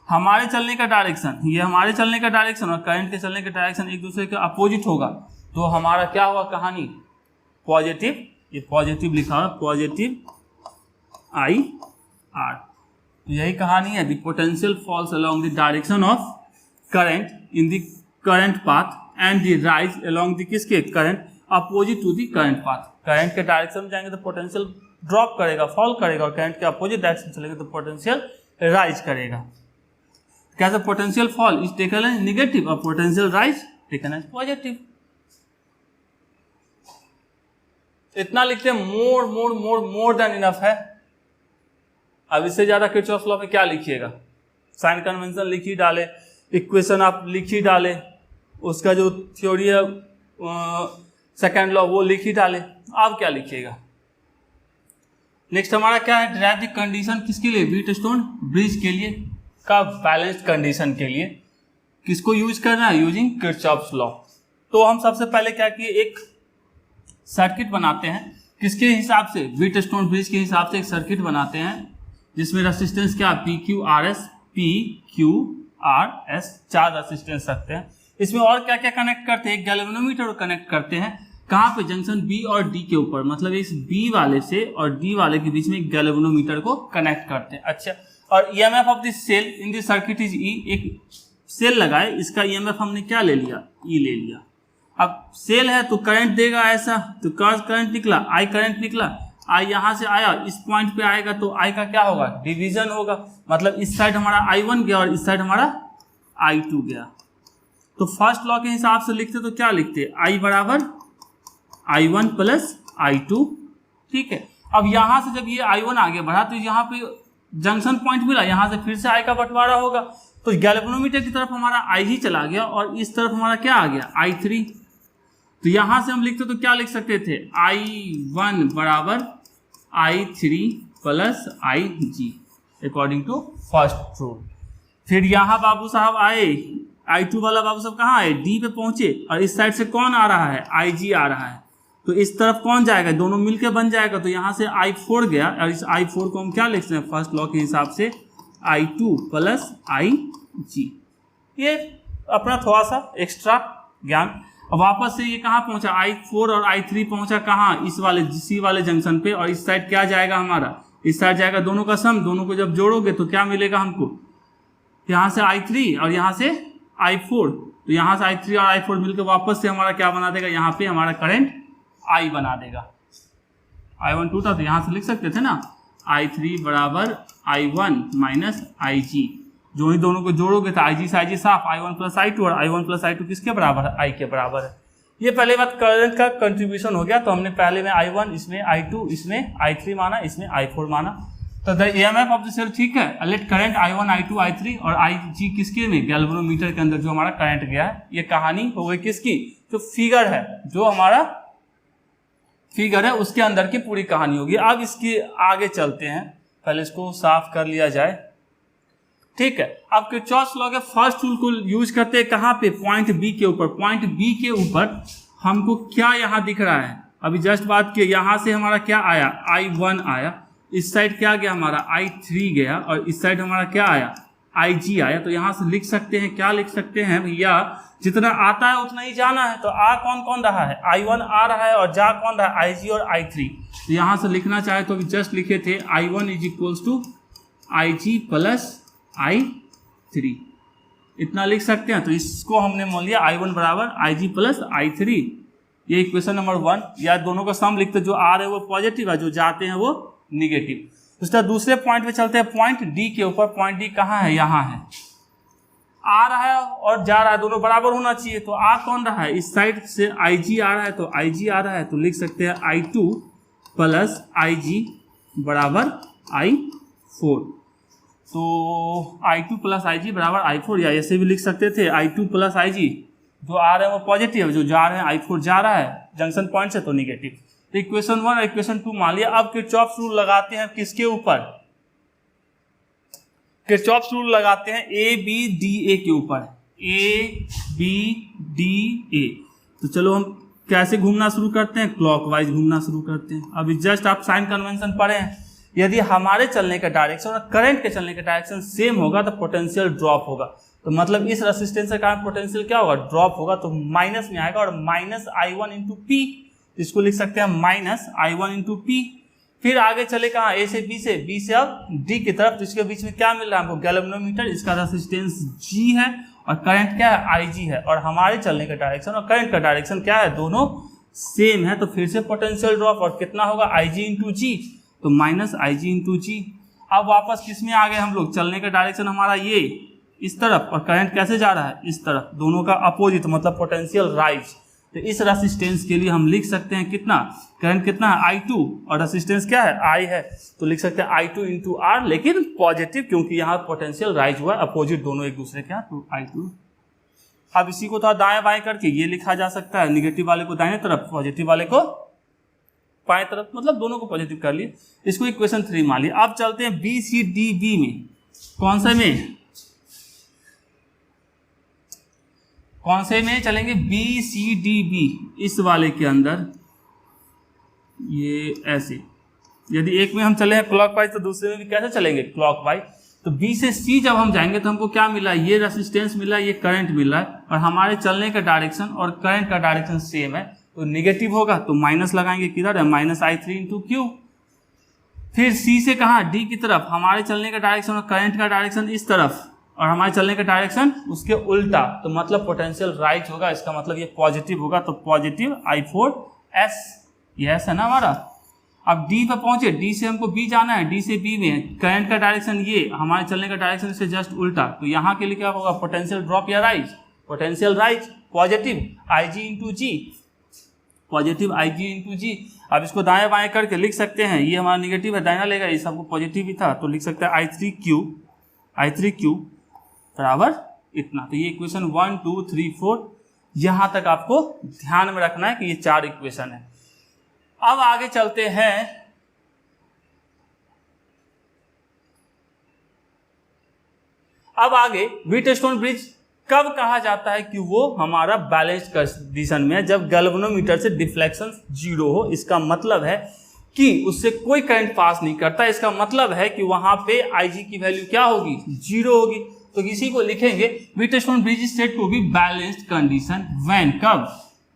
हमारे चलने का डायरेक्शन, ये हमारे चलने का डायरेक्शन और करंट के चलने का डायरेक्शन एक दूसरे के अपोजिट होगा, तो हमारा क्या होगा कहानी, पॉजिटिव, ये पॉजिटिव लिखा हुआ पॉजिटिव आई आर। तो यही कहानी है, the potential falls along the direction of current in the current path and the rise along the किसके, current opposite to the current path. Current के डायरेक्शन में जाएंगे तो पोटेंशियल ड्रॉप करेगा, फॉल करेगा, और करंट के अपोजिट डायरेक्शन चलेगा तो पोटेंशियल राइज करेगा। कैसे potential fall is taken as negative और potential rise taken as positive. इतना लिखते हैं, मोर मोर मोर मोर देन इनफ है। अब इससे ज्यादा किरचॉफ लॉ में क्या लिखिएगा, साइन कन्वेंशन लिख ही डाले, इक्वेशन आप लिख ही डाले, उसका जो थ्योरी है सेकेंड लॉ वो लिख ही डाले, आप क्या लिखिएगा। नेक्स्ट हमारा क्या है, ड्राइव द कंडीशन किसके लिए, व्हीटस्टोन ब्रिज के लिए, का बैलेंस्ड कंडीशन के लिए किसको यूज करना है, यूजिंग किरचॉफ्स लॉ। तो हम सबसे पहले क्या किए, एक सर्किट बनाते हैं, किसके हिसाब से, व्हीटस्टोन ब्रिज के हिसाब से एक सर्किट बनाते हैं जिसमें रेसिस्टेंस क्या, P Q R S, 4 resistance रखते हैं। इसमें और क्या क्या कनेक्ट करते हैं, एक गैल्वेनोमीटर कनेक्ट करते हैं, कहाँ पे, जंक्शन बी और डी के ऊपर, मतलब इस बी वाले से और डी वाले के बीच में एक गैल्वेनोमीटर को कनेक्ट करते हैं। अच्छा, और EMF of this cell in this circuit is E, एक सेल लगाए, इसका ईएमएफ हमने क्या ले लिया, ई ले लिया। अब सेल है तो करंट देगा ऐसा, तो करंट निकला, आई करंट निकला, आई यहां से आया, इस पॉइंट पे आएगा तो आई का क्या होगा, डिवीजन होगा, मतलब इस साइड हमारा I1 गया और इस साइड हमारा I2 गया। तो फर्स्ट लॉ के हिसाब से लिखते तो क्या लिखते, I बराबर I1 प्लस I2, ठीक है। अब यहां से जब ये I1 आगे बढ़ा तो यहाँ पे जंक्शन पॉइंट मिला, यहां से फिर से I का बंटवारा होगा, तो गैल्वेनोमीटर की तरफ हमारा I चला गया और इस तरफ हमारा क्या आ गया, I3। तो यहां से हम लिखते तो क्या लिख सकते थे, I1 बराबर I3 plus IG according to first rule. फिर यहाँ बाबू साहब आए, I2 वाला बाबू साहब कहाँ आए, D पे पहुंचे, और इस साइड से कौन आ रहा है, IG आ रहा है, तो इस तरफ कौन जाएगा, दोनों मिलके बन जाएगा, तो यहाँ से I4 गया, और इस I4 को हम क्या लिख सकते हैं, फर्स्ट लॉ के हिसाब से I2 प्लस IG। ये अपना थोड़ा सा एक्स्ट्रा ज्ञान। अब वापस से ये कहाँ पहुंचा, I4 और I3 पहुंचा कहाँ, इस वाले सी वाले जंक्शन पे, और इस साइड क्या जाएगा हमारा, इस साइड जाएगा दोनों का सम, दोनों को जब जोड़ोगे तो क्या मिलेगा हमको, यहाँ से I3 और यहाँ से I4, तो यहाँ से I3 और I4 मिलकर वापस से हमारा क्या बना देगा, यहाँ पे हमारा करंट I बना देगा। I1 टूटा तो यहाँ से लिख सकते थे ना, I3 बराबर I1 माइनस IG, जो ही दोनों को जोड़ोगे तो IG से IG साफ, I1 प्लस I2, और I1 प्लस I2 किसके बराबर है, I के बराबर है। ये पहले बात करंट का कंट्रीब्यूशन हो गया, तो हमने पहले में I1, इसमें I2, इसमें I3 माना, इसमें I4 माना। तो the EMF of the cell, ठीक है, late current I1, I2, I3 और IG किसके में, गैल्वेनोमीटर के अंदर जो हमारा करंट गया है। ये कहानी हो गई किसकी, जो फिगर है, जो हमारा फिगर है उसके अंदर की पूरी कहानी होगी। अब इसके आगे चलते हैं, पहले इसको साफ कर लिया जाए, ठीक है। अब किरचॉफ्स लॉ के फर्स्ट रूल को यूज करते हैं कहाँ पे, पॉइंट बी के ऊपर। पॉइंट बी के ऊपर हमको क्या यहाँ दिख रहा है, अभी जस्ट बात की, यहाँ से हमारा क्या आया, I1 आया, इस साइड क्या गया हमारा I3 गया, और इस साइड हमारा क्या आया, IG आया। तो यहाँ से लिख सकते हैं, क्या लिख सकते हैं भैया, जितना आता है उतना ही जाना है। तो आ कौन कौन रहा है, I1 आ रहा है, और जा कौन रहा है, IG और I3। तो यहाँ से लिखना चाहे तो अभी जस्ट लिखे थे I1 is equals to IG plus I3, इतना लिख सकते हैं। तो इसको हमने मान लिया I1 बराबर IG प्लस I3, ये इक्वेशन नंबर 1, या दोनों का सम लिखते जो आ रहे हैं वो पॉजिटिव है, जो जाते हैं वो निगेटिव। उसका दूसरे पॉइंट पे चलते हैं, पॉइंट डी के ऊपर। पॉइंट डी कहाँ है? यहाँ है। आ रहा है और जा रहा है, दोनों बराबर होना चाहिए। तो आ कौन रहा है? इस साइड से IG आ रहा है, तो IG आ रहा है तो लिख सकते हैं I2 प्लस IG बराबर I4। तो I2 प्लस IG बराबर I4, या ऐसे भी लिख सकते थे I2 प्लस IG, जो आ रहे हैं वो पॉजिटिव, जो जा रहे हैं I4 जा रहा है जंक्शन पॉइंट से, तो निगेटिव। तो इक्वेशन 1 और इक्वेशन 2 मान लिया। अब किरचॉफ्स रूल लगाते हैं किसके ऊपर? किरचॉफ्स रूल लगाते हैं ABDA के ऊपर। ABDA। तो चलो हम कैसे घूमना शुरू करते हैं? क्लॉकवाइज घूमना शुरू करते हैं। अभी जस्ट आप साइन कन्वेंशन पढ़े हैं, यदि हमारे चलने का डायरेक्शन और करंट के चलने का डायरेक्शन सेम होगा तो पोटेंशियल ड्रॉप होगा। तो मतलब इस रेसिस्टेंस के कारण पोटेंशियल क्या होगा? ड्रॉप होगा। तो माइनस में आएगा, और माइनस I1 इंटू पी, इसको लिख सकते हैं माइनस I1 इंटू पी। फिर आगे चले कहाँ? A से B से, B से अब D की तरफ। तो इसके बीच में क्या मिल रहा है हमको? गैल्वेनोमीटर। इसका रेसिस्टेंस G है और करंट क्या है? IG है। और हमारे चलने का डायरेक्शन और करंट का डायरेक्शन क्या है? दोनों सेम है। तो फिर से पोटेंशियल ड्रॉप, और कितना होगा? IG इंटू G, तो माइनस IG इंटू G। अब वापस किस में आ गए हम लोग? चलने का डायरेक्शन हमारा ये इस तरफ, और करंट कैसे जा रहा है? इस तरफ। दोनों का अपोजिट, मतलब पोटेंशियल राइज। तो इस रेसिस्टेंस के लिए हम लिख सकते हैं कितना? करंट कितना है? I2, और रेसिस्टेंस क्या है? I है। तो लिख सकते हैं I2 इंटू R, लेकिन पॉजिटिव, क्योंकि यहाँ पोटेंशियल राइज हुआ, अपोजिट दोनों एक दूसरे क्या, तो I2। अब इसी को थोड़ा दाएं बाएं करके ये लिखा जा सकता है, निगेटिव वाले को दाएं तरफ, पॉजिटिव वाले को बाएं तरफ, मतलब दोनों को पॉजिटिव कर लिए। इसको इक्वेशन 3 मान लिया। अब चलते हैं BCDB में। कौन से में? कौन से में चलेंगे? BCDB, इस वाले के अंदर। ये ऐसे, यदि एक में हम चले हैं क्लॉकवाइज तो दूसरे में भी कैसे चलेंगे? क्लॉकवाइज। तो B से C जब हम जाएंगे तो हमको क्या मिला? ये रेसिस्टेंस मिला, ये करंट मिला है, और हमारे चलने का डायरेक्शन और करंट का डायरेक्शन सेम है, तो निगेटिव होगा। तो माइनस लगाएंगे, किधर है? Minus I3 into Q। फिर C से कहाँ? D की तरफ। हमारे चलने का डायरेक्शन और करंट का डायरेक्शन इस तरफ, और हमारे चलने का डायरेक्शन उसके उल्टा, तो मतलब पोटेंशियल राइज होगा। इसका मतलब ये पॉजिटिव होगा, तो पॉजिटिव I4S, ये है ना हमारा। अब D पे पहुंचे, D से हमको B जाना है, D से B में करंट का डायरेक्शन ये, हमारे चलने का डायरेक्शन से जस्ट उल्टा, तो यहाँ के लिए क्या होगा? पोटेंशियल ड्रॉप या rise? Potential rise, positive IG into G, positive IG into G। अब इसको दाएं बाएं करके लिख सकते हैं, ये हमारा निगेटिव है, दाएं लेगा, ये सबको पॉजिटिव ही था, तो लिख सकते हैं I3Q बराबर इतना। तो ये इक्वेशन 1 2 3 4, यहां तक आपको ध्यान में रखना है कि ये 4 इक्वेशन है। अब आगे चलते हैं, अब आगे व्हीटस्टोन ब्रिज कब कहा जाता है कि वो हमारा बैलेंस्ड कंडीशन में है? जब गैल्वेनोमीटर से डिफ्लेक्शन 0 हो। इसका मतलब है कि उससे कोई करंट पास नहीं करता। इसका मतलब है कि वहां पे IG की वैल्यू क्या होगी? 0 होगी। तो इसी को लिखेंगे Wheatstone bridge state to be balanced condition when, कब?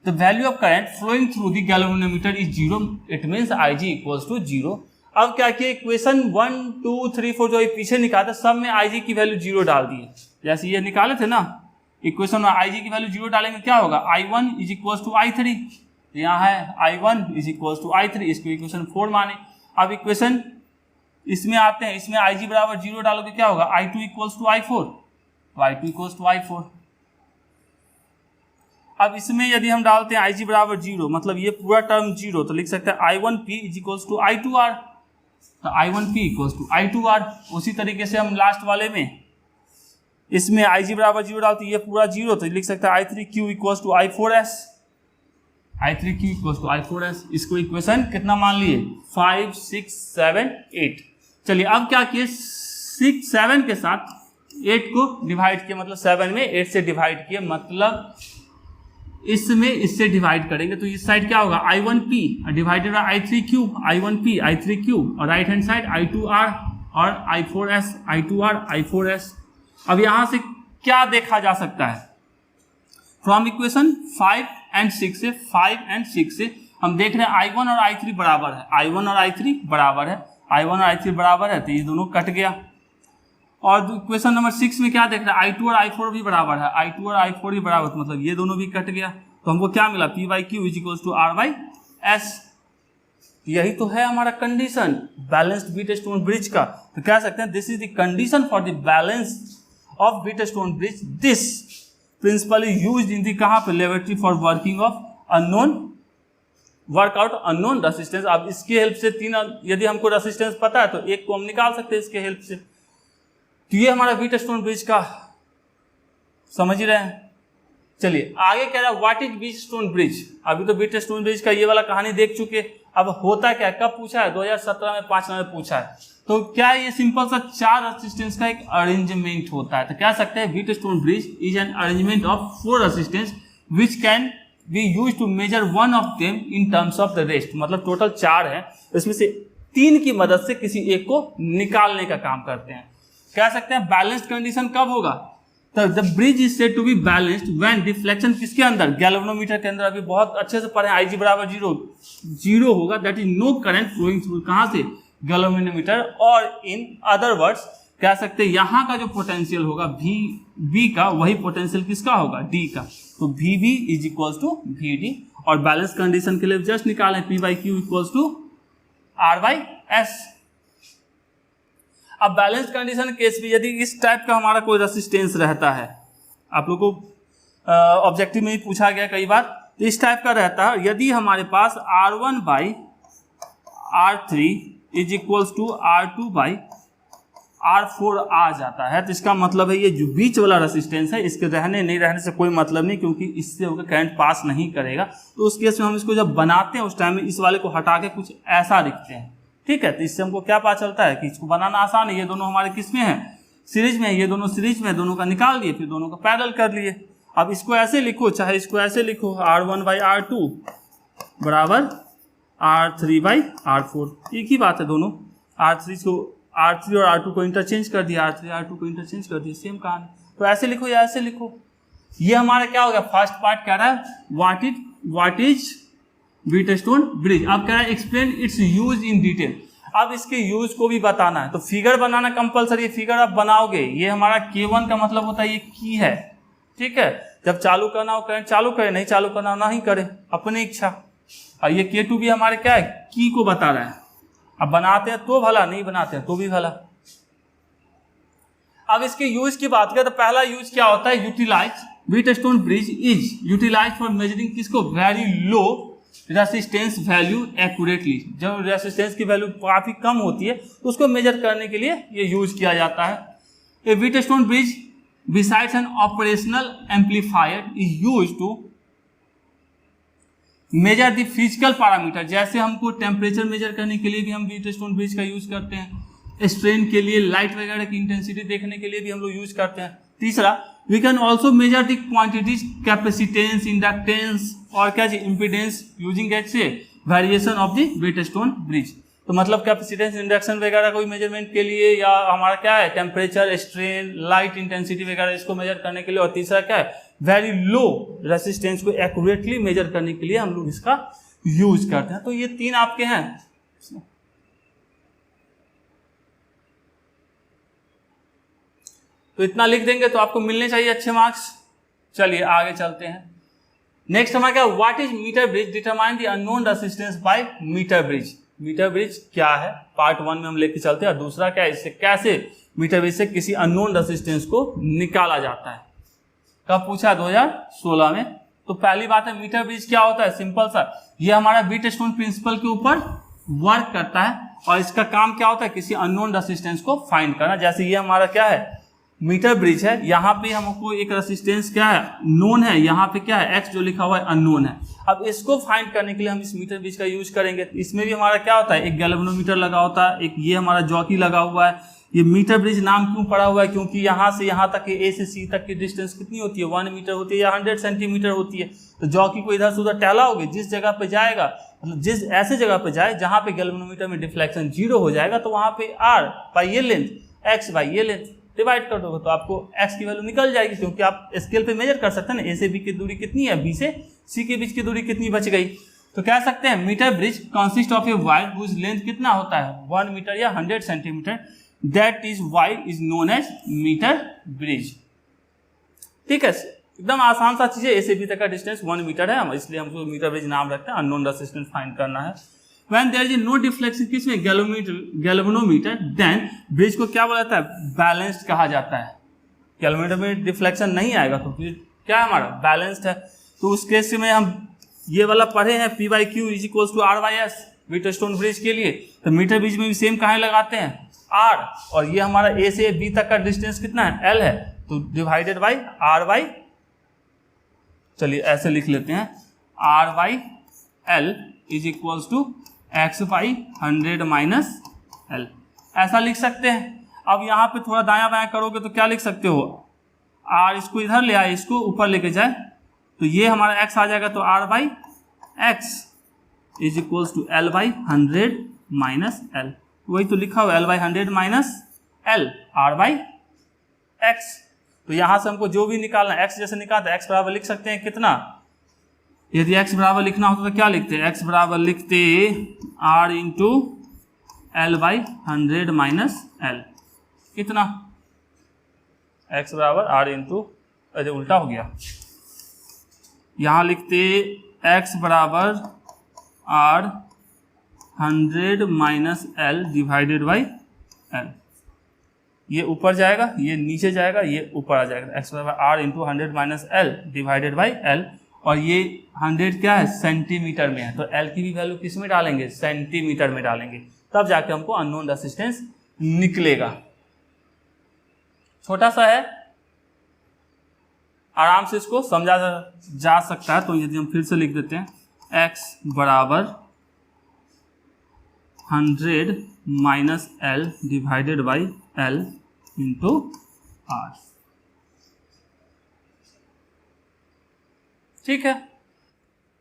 The value of current flowing through the galvanometer is 0, it means IG equals to 0। अब क्या किया? इक्वेशन 1 2 3 4 जो पीछे निकाले सब में IG की वैल्यू 0 डाल दिए। जैसे ये निकाले थे ना इक्वेशन में, IG की वैल्यू 0 डालेंगे क्या होगा? I1 is equals to I3, यहाँ है I1 is equals to I3, इसको इक्वेशन 4 माने। अब इक्वेशन इसमें आते हैं, इसमें IG बराबर 0 डालोगे क्या होगा? I2 इक्वल्स टू I4, तो I2 इक्वल्स टू I4। अब इसमें यदि हम डालते हैं IG बराबर 0, मतलब ये पूरा टर्म 0, तो लिख सकते हैं I1P is equals to I2R, तो I1P इक्वल्स टू I2R। उसी तरीके से हम लास्ट वाले में, इसमें IG बराबर 0 डालते हैं, ये पूरा 0, तो लिख सकते हैं I3Q equals to I4S, I3Q equals to I4S। इसको इक्वेशन कितना मान लिए? 5 6 7 8। चलिए अब क्या किए? 6 7 के साथ 8 को डिवाइड किया, मतलब 7 में 8 से डिवाइड किए, मतलब इसमें इससे डिवाइड करेंगे तो इस साइड क्या होगा? I1P divided by I3Q, I1P I3Q, और राइट हैंड साइड I2R और I4S, I2R I4S। अब यहां से क्या देखा जा सकता है? फ्रॉम इक्वेशन 5 and 6 से, 5 and 6 से हम देख रहे हैं I1 और I3 बराबर है, I1 और I3 बराबर है, I1 और I3 बराबर है, तो ये दोनों कट गया। और इक्वेशन नंबर 6 में क्या देख रहे हैं? I2 और I4 भी बराबर है, I2 और I4 भी बराबर, तो मतलब ये दोनों भी कट गया। तो तो हमको क्या मिला, P by Q is equals to R by S। यही तो है हमारा कंडीशन बैलेंस्ड व्हीटस्टोन ब्रिज का। तो कह सकते हैं this is the condition for the balance of Wheatstone bridge, this principle is used in the कहाँ पे, laboratory for working of unknown workout unknown resistance. अब इसके हेल्प से तीन, यदि हमको रेसिस्टेंस पता है तो एक को हम निकाल सकते हैं इसके हेल्प से। तो ये हमारा व्हीटस्टोन ब्रिज का, समझ ही रहे हैं। चलिए आगे कह रहा है व्हाट इज व्हीटस्टोन ब्रिज। अभी तो व्हीटस्टोन ब्रिज का ये वाला कहानी देख चुके। अब होता क्या, कब पूछा है, 2017 में 5 नंबर पूछा है। तो क्या ये सिंपल सा 4 रेसिस्टेंस का एक अरेंजमेंट होता है। तो कह सकते हैं Wheatstone bridge is an arrangement of 4 resistance which can be use to measure one of them in terms of the rest. मतलब टोटल 4 है, इसमें से 3 की मदद से किसी एक को निकालने का काम करते हैं। कह सकते हैं बैलेंस्ड कंडीशन कब होगा, तो the bridge is said to be balanced when deflection किसके अंदर, गैल्वेनोमीटर के अंदर। अभी बहुत अच्छे से पढ़े, IG बराबर 0 होगा, that is no current flowing through कहां से, गैल्वेनोमीटर। और इन अदर वर्ड्स कह सकते हैं यहाँ का जो पोटेंशियल होगा V का, वही पोटेंशियल किसका होगा, D का। तो VB is equals to VD। और बैलेंस कंडीशन के लिए जस्ट निकालें P by Q equals to R by S। अब बैलेंस कंडीशन केस में यदि इस टाइप का हमारा कोई रेसिस्टेंस रहता है, आप लोगों को ऑब्जेक्टिव में ही पूछा गया कई बार, तो इस टाइप का रहता है, यदि हमारे पास R1 by R3 is equals to R2 by R4 आ जाता है, तो इसका मतलब है ये जो बीच वाला रेसिस्टेंस है इसके रहने नहीं रहने से कोई मतलब नहीं, क्योंकि इससे होकर करंट पास नहीं करेगा। तो उस केस में हम इसको जब बनाते हैं उस टाइम में इस वाले को हटा के कुछ ऐसा लिखते हैं, ठीक है। तो इससे हमको क्या पता चलता है कि इसको बनाना आसान है। ये दोनों हमारे किस में है, सीरीज में, ये दोनों सीरीज में, दोनों का निकाल दिए, फिर दोनों का पैरेलल कर लिए। अब इसको ऐसे लिखो, चाहे इसको ऐसे लिखो, R1 बाई R2 बराबर R3 बाई R4, एक ही बात है दोनों। R3 और R2 को इंटरचेंज कर दिया, R2 को इंटरचेंज कर दिया, सेम कहानी। तो ऐसे लिखो या ऐसे लिखो। ये हमारा क्या हो गया, फर्स्ट पार्ट कह रहा है व्हाट इज व्हीटस्टोन ब्रिज। अब कह रहा है explain it's use in detail. अब इसके यूज को भी बताना है, तो फिगर बनाना कंपलसरी। फिगर आप बनाओगे, ये हमारा K1 का मतलब होता है ये की है, ठीक है। जब चालू करना हो करें चालू करें, नहीं चालू करना हो नहीं करें, अपनी इच्छा। और ये K2 भी हमारे क्या है, की को बता रहा है। अब बनाते हैं तो भला, नहीं बनाते हैं तो भी भला। अब इसके यूज की बात करें तो पहला यूज क्या होता है, utilize. Wheatstone bridge is utilize for measuring किसको, very low resistance value accurately. जब रेसिस्टेंस की वैल्यू काफी कम होती है तो उसको मेजर करने के लिए ये यूज किया जाता है। A Wheatstone bridge besides an operational amplifier is used to measure the physical parameter. जैसे हमको टेम्परेचर मेजर करने के लिए भी हम व्हीटस्टोन ब्रिज का यूज करते हैं, स्ट्रेन के लिए, लाइट वगैरह की इंटेंसिटी देखने के लिए भी हम लोग यूज करते हैं। तीसरा, we can also measure the quantities, capacitance, inductance और क्या चीज, इम्पीडेंस यूजिंग एट से variation of the Wheatstone bridge. तो मतलब कैपेसिटेंस, इंडक्शन वगैरह कोई मेजरमेंट के लिए, या हमारा क्या है टेम्परेचर, स्ट्रेन, लाइट इंटेंसिटी वगैरह इसको मेजर करने के लिए। और तीसरा क्या है, वेरी लो रेसिस्टेंस को एक्यूरेटली मेजर करने के लिए हम लोग इसका यूज करते हैं। तो ये 3 आपके हैं। तो इतना लिख देंगे तो आपको मिलने चाहिए अच्छे मार्क्स। चलिए आगे चलते हैं। नेक्स्ट हमारा क्या, what is metre bridge, determine the unknown resistance by metre bridge. Metre bridge क्या है, पार्ट 1 में हम लेके चलते हैं। और दूसरा क्या है, इससे कैसे मीटर ब्रिज से किसी अननोन रेसिस्टेंस को निकाला जाता है। कब पूछा, 2016 में। तो पहली बात है, मीटर ब्रिज क्या होता है, सिंपल सा, ये हमारा व्हीटस्टोन प्रिंसिपल के ऊपर वर्क करता है। और इसका काम क्या होता है, किसी अननोन रेसिस्टेंस को फाइंड करना। जैसे ये हमारा क्या है, मीटर ब्रिज है, यहाँ पे हमको एक रेसिस्टेंस क्या है, नोन है, यहाँ पे क्या है, एक्स जो लिखा हुआ है अननोन है। अब इसको फाइंड करने के लिए हम इस मीटर ब्रिज का यूज करेंगे। इसमें भी हमारा क्या होता है, एक गैल्वेनोमीटर लगा होता है, एक ये हमारा जॉकी लगा हुआ है। ये मीटर ब्रिज नाम क्यों पड़ा हुआ है, क्योंकि यहाँ से यहाँ तक A से C तक की डिस्टेंस कितनी होती है, 1 मीटर होती है या 100 सेंटीमीटर होती है। तो जॉकी को इधर से उधर टहलाओगे, जिस जगह पे जाएगा, मतलब जिस ऐसे जगह पे जाए जहाँ पे गैल्वेनोमीटर में डिफ्लेक्शन 0 हो जाएगा, तो वहाँ पे R बाई ये लेंथ, X बाई ये लेंथ डिवाइड कर दोगे तो आपको X की वैल्यू निकल जाएगी। क्योंकि आप स्केल पे मेजर कर सकते हैं ना, A से B की दूरी कितनी है, B से C के बीच की दूरी कितनी बच गई। तो कह सकते हैं metre bridge consist of a wire whose length कितना होता है, 1 मीटर या 100 centimetre. That is why is known as metre bridge. ठीक है, एकदम आसान सा चीज़ है। ए से बी तक का डिस्टेंस 1 मीटर है, हम इसलिए हमको मीटर ब्रिज नाम रखते हैं। अननोन रेजिस्टेंस फाइंड करना है। When there is no deflection किसमें, गैल्वेनोमीटर, देन ब्रिज को क्या बोला जाता है, बैलेंस्ड कहा जाता है। गैल्वेनोमीटर में डिफ्लेक्शन नहीं आएगा तो फिर क्या है हमारा, बैलेंस्ड है। तो उस केस में हम ये वाला पढ़े हैं, P/Q is equals to R/S Wheatstone bridge के लिए। तो मीटर ब्रिज में भी सेम कहाँ लगाते हैं, R, और ये हमारा A से B तक का डिस्टेंस कितना है, L है, तो डिवाइडेड बाई R/, चलिए ऐसे लिख लेते हैं, R/L is equals to x/100 minus L, ऐसा लिख सकते हैं। अब यहाँ पे थोड़ा दायां बायां करोगे तो क्या लिख सकते हो, R इसको इधर ले आए, इसको ऊपर लेके जाए, तो ये हमारा x आ जाएगा, तो R/x is equals to L/100 minus L, वही तो लिखा हुआ L/100 माइनस L, R/x। तो यहाँ से हमको जो भी निकालना है, x जैसे निकालते हैं, x बराबर लिख सकते हैं कितना, यदि x बराबर लिखना होता तो क्या लिखते हैं, x बराबर लिखते R into L/100 minus L, कितना, x बराबर R इंटू, अरे उल्टा हो गया, यहाँ लिखते x बराबर R100 minus L divided by L, ये ऊपर जाएगा, ये नीचे जाएगा, ये ऊपर आ जाएगा, x बराबर R into 100 minus L divided by L, और ये 100 क्या है, सेंटीमीटर में है, तो L की भी वैल्यू किस में डालेंगे, सेंटीमीटर में डालेंगे, तब जाके हमको अननोन रेजिस्टेंस निकलेगा। छोटा सा है, आराम से इसको समझा जा सकता है। तो यदि हम फिर से लिख देते हैं, x बराबर 100 minus L divided by L into R, ठीक है।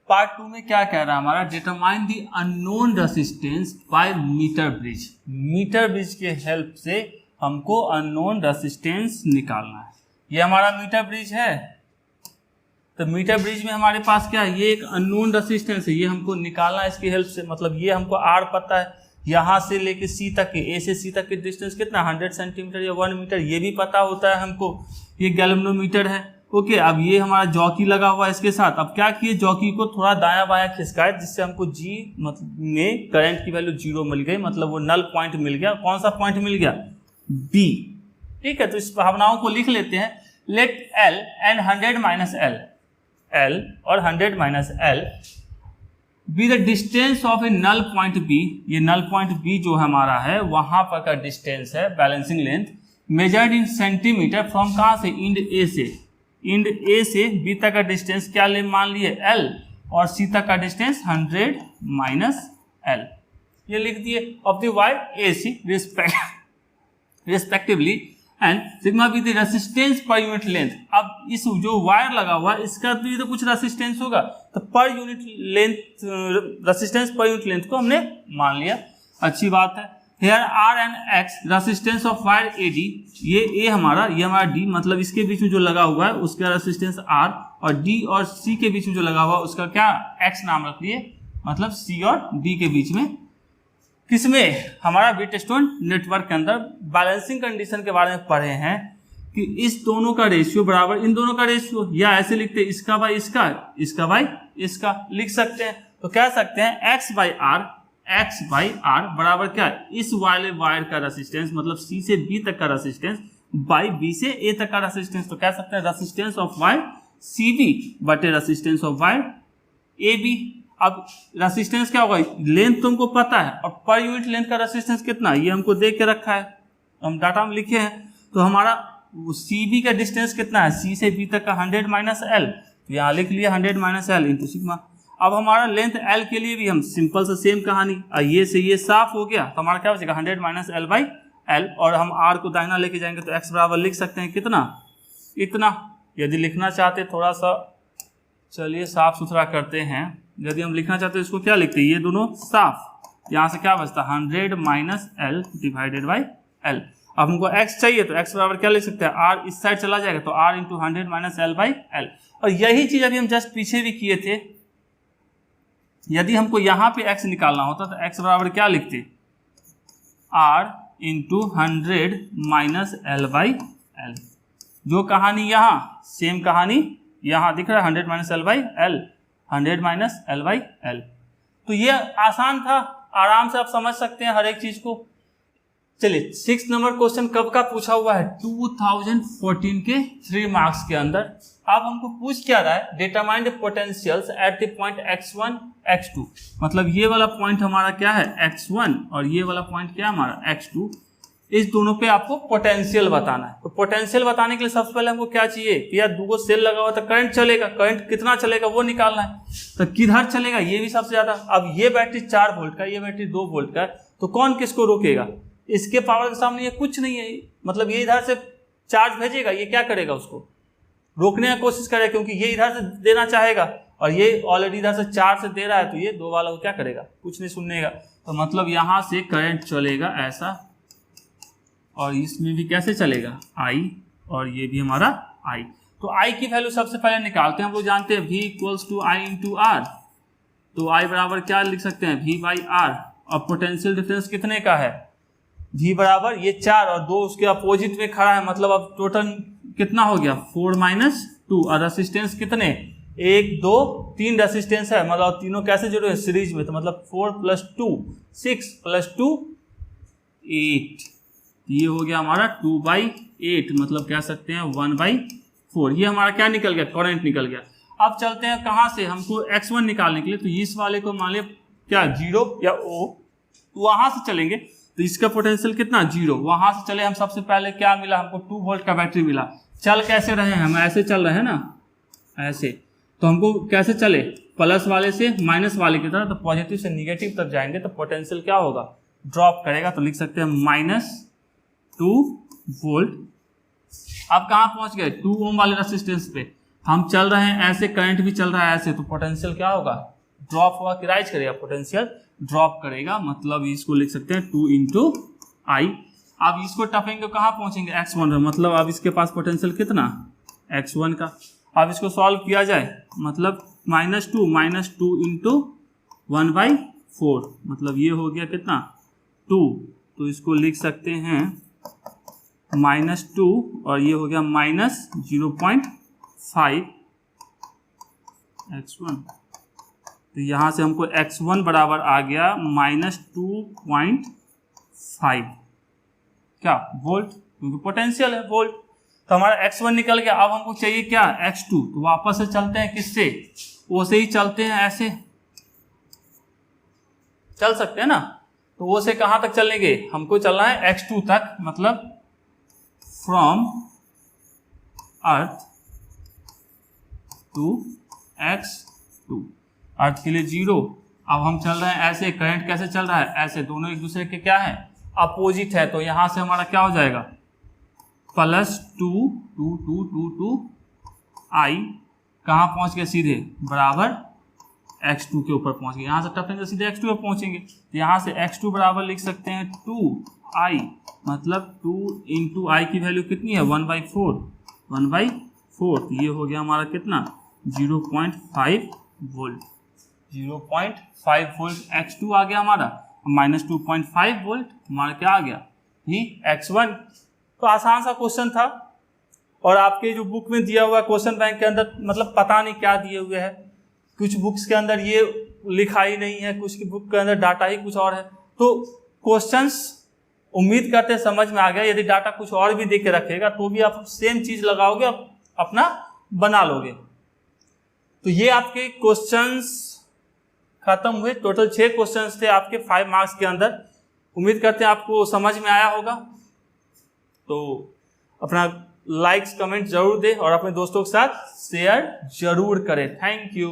पार्ट 2 में क्या कह रहा है हमारा, determine the unknown resistance by metre bridge. Metre bridge के हेल्प से हमको अननोन रेजिस्टेंस निकालना है। ये हमारा मीटर ब्रिज है, तो मीटर ब्रिज में हमारे पास क्या है, ये एक अननोन रेजिस्टेंस है, ये हमको निकालना है इसकी हेल्प से। मतलब ये हमको R पता है, यहाँ से लेके C तक के, A से C तक के डिस्टेंस कितना, 100 सेंटीमीटर या 1 मीटर, ये भी पता होता है हमको। ये गैल्वेनोमीटर है, ओके। अब ये हमारा जॉकी लगा हुआ है इसके साथ। अब क्या किए, जॉकी को थोड़ा दायां बायां खिसकाए, जिससे हमको G में करंट की वैल्यू 0 मिल गई, मतलब वो नल पॉइंट मिल गया। कौन सा पॉइंट मिल गया, B, ठीक है। तो इस भावनाओं को लिख लेते हैं, let L and 100 minus L और 100 minus L be the distance of a null point B। ये नल पॉइंट B जो हमारा है वहां पर का डिस्टेंस है, balancing length, measured in centimetre from कहाँ से, इंड A से। इंड A से B तक का डिस्टेंस क्या ले मान लिए, L, और C तक का डिस्टेंस 100 माइनस L, ये लिख दिए। Of the wire AC respectively and sigma be the resistance per unit length. अब इस जो वायर लगा हुआ है इसका तो कुछ रेसिस्टेंस होगा, तो per unit length, resistance per unit length को हमने मान लिया, अच्छी बात है। Here R and X resistance of wire AD, ये A हमारा, ये हमारा D, मतलब इसके बीच में जो लगा हुआ है उसका रेसिस्टेंस R, और D और C के बीच में जो लगा हुआ है उसका क्या, X नाम रख लिए, मतलब C और D के बीच में। किसमें, हमारा व्हीटस्टोन नेटवर्क के अंदर बैलेंसिंग कंडीशन के बारे में पढ़े हैं कि इस दोनों का रेशियो बराबर इन दोनों का रेशियो, या ऐसे लिखते हैं इसका बाई इसका, इसका बाई इसका लिख सकते हैं। तो कह सकते हैं x बाई R बराबर क्या है, इस वाले वायर का रेसिस्टेंस, मतलब C से B तक का रेसिस्टेंस, बाई B से A तक का रेसिस्टेंस। तो कह सकते हैं रेसिस्टेंस ऑफ वायर CB बटे रेसिस्टेंस ऑफ वायर AB। अब रेसिस्टेंस क्या होगा, लेंथ तुमको पता है, और पर यूनिट लेंथ का रेसिस्टेंस कितना, ये हमको देख के रखा है, हम डाटा में लिखे हैं। तो हमारा CB का डिस्टेंस कितना है, C से B तक का 100 माइनस L, तो यहाँ लिख लिया 100 माइनस L इंटू सिग्मा। अब हमारा लेंथ L के लिए भी हम सिंपल से सेम कहानी, ये से ये साफ हो गया, तो हमारा क्या बचेगा 100 माइनस L बाई L, और हम R को दाहिना लेके जाएंगे तो X बराबर लिख सकते हैं कितना, इतना। यदि लिखना चाहते थोड़ा सा, चलिए साफ सुथरा करते हैं, यदि हम लिखना चाहते हैं इसको क्या लिखते हैं, ये दोनों साफ, यहाँ से क्या बचता है 100 minus L divided by L। अब हमको x चाहिए तो x बराबर क्या लिख सकते हैं, R इस साइड चला जाएगा तो R into 100 minus L by L। और यही चीज अभी हम जस्ट पीछे भी किए थे, यदि हमको यहाँ पे x निकालना होता तो x बराबर क्या लिखते, R into 100 minus L by L। जो कहानी यहाँ सेम कहानी यहाँ दिख रहा है 100 minus L by L, 100 minus L by L. तो ये आसान था, आराम से आप समझ सकते हैं हर एक चीज को। चलिए 6 नंबर क्वेश्चन कब का पूछा हुआ है, 2014 के 3 मार्क्स के अंदर। अब हमको पूछ क्या रहा है, determine the potentials at the point x1 x2, मतलब ये वाला पॉइंट हमारा क्या है x1 और ये वाला पॉइंट क्या है हमारा x2, इस दोनों पे आपको पोटेंशियल बताना है। तो पोटेंशियल बताने के लिए सबसे पहले हमको क्या चाहिए कि यार 2 सेल लगा हुआ तो करंट चलेगा, करंट कितना चलेगा वो निकालना है। तो किधर चलेगा ये भी सबसे ज्यादा। अब ये बैटरी 4 वोल्ट का, ये बैटरी 2 वोल्ट का, तो कौन किसको रोकेगा, इसके पावर के सामने ये कुछ नहीं है, मतलब ये इधर से चार्ज भेजेगा, ये क्या करेगा उसको रोकने की कोशिश करेगा, क्योंकि ये इधर से देना चाहेगा और ये ऑलरेडी इधर से 4 से दे रहा है, तो ये 2 वाला को क्या करेगा, कुछ नहीं सुननेगा। तो मतलब यहाँ से करंट चलेगा ऐसा, और इसमें भी कैसे चलेगा I, और ये भी हमारा I। तो I की वैल्यू सबसे पहले निकालते हैं। हम लोग जानते हैं V equals to I into R, तो I बराबर क्या लिख सकते हैं V बाई R, और पोटेंशियल डिफरेंस कितने का है V बराबर ये 4 और 2 उसके अपोजिट में खड़ा है, मतलब अब टोटल कितना हो गया 4 माइनस 2, और रेसिस्टेंस कितने 1 2 3 रेसिस्टेंस है, मतलब तीनों कैसे जुड़े हैं सीरीज में, तो मतलब 4 प्लस 2 6 प्लस 2 8, ये हो गया हमारा 2/8, मतलब कह सकते हैं 1/4। ये हमारा क्या निकल गया, करंट निकल गया। अब चलते हैं कहाँ से, हमको x1 निकालने के लिए, तो इस वाले को मान लिया क्या 0 या O, वहां से चलेंगे तो इसका पोटेंशियल कितना 0, वहां से चले हम। सबसे पहले क्या मिला हमको 2 वोल्ट का बैटरी मिला। चल कैसे रहे हैं हम, ऐसे चल रहे हैं ना, ऐसे, तो हमको कैसे चले प्लस वाले से माइनस वाले की तरफ, तो पॉजिटिव से निगेटिव तक जाएंगे तो पोटेंशियल क्या होगा ड्रॉप करेगा, तो लिख सकते हैं -2 वोल्ट। अब कहाँ पहुंच गए 2 ओम वाले रेसिस्टेंस पे, हम चल रहे हैं ऐसे, करंट भी चल रहा है ऐसे, तो पोटेंशियल क्या होगा ड्रॉप होगा कि राइज करेगा, पोटेंशियल ड्रॉप करेगा, मतलब इसको लिख सकते हैं 2 इंटू I। अब इसको टपेंगे कहाँ पहुंचेंगे x1 में, मतलब अब इसके पास पोटेंशियल कितना x1 का। अब इसको सॉल्व किया जाए, मतलब -2 इंटू 1/4, मतलब ये हो गया कितना 2, तो इसको लिख सकते हैं -2 और ये हो गया -0.5 x1, तो यहाँ से हमको x1 बराबर आ गया -2.5 क्या वोल्ट, क्योंकि पोटेंशियल है वोल्ट। तो हमारा x1 निकल गया। अब हमको चाहिए क्या x2, तो वापस से चलते हैं किससे, वो से ही चलते हैं, ऐसे चल सकते हैं ना, तो वो से कहाँ तक चलेंगे, हमको चलना है x2 तक, मतलब फ्रॉम अर्थ टू x2, अर्थ के लिए 0। अब हम चल रहे हैं ऐसे, करंट कैसे चल रहा है ऐसे, दोनों एक दूसरे के क्या है अपोजिट है, तो यहां से हमारा क्या हो जाएगा +2 I, कहाँ पहुंच गए सीधे बराबर x2 के ऊपर पहुंच गए, यहां से टपेंगे सीधे x2 पे पहुंचेंगे, तो यहां से x2 बराबर लिख सकते हैं 2I, मतलब 2 इंटू I की वैल्यू कितनी है 1/4, तो ये हो गया हमारा कितना 0.5 वोल्ट, 0.5 वोल्ट x2 आ गया हमारा, -2.5 वोल्ट हमारा क्या आ गया ही x1। तो आसान सा क्वेश्चन था, और आपके जो बुक में दिया हुआ क्वेश्चन बैंक के अंदर मतलब पता नहीं क्या दिए हुए है, कुछ बुक्स के अंदर ये लिखा ही नहीं है, कुछ की बुक के अंदर डाटा ही कुछ और है। तो क्वेश्चंस उम्मीद करते हैं समझ में आ गया, यदि डाटा कुछ और भी दे के रखेगा तो भी आप सेम चीज लगाओगे, अपना बना लोगे। तो ये आपके क्वेश्चंस खत्म हुए, टोटल 6 क्वेश्चंस थे आपके 5 मार्क्स के अंदर। उम्मीद करते हैं आपको समझ में आया होगा, तो अपना लाइक्स कमेंट जरूर दें और अपने दोस्तों के साथ शेयर जरूर करें। Thank you.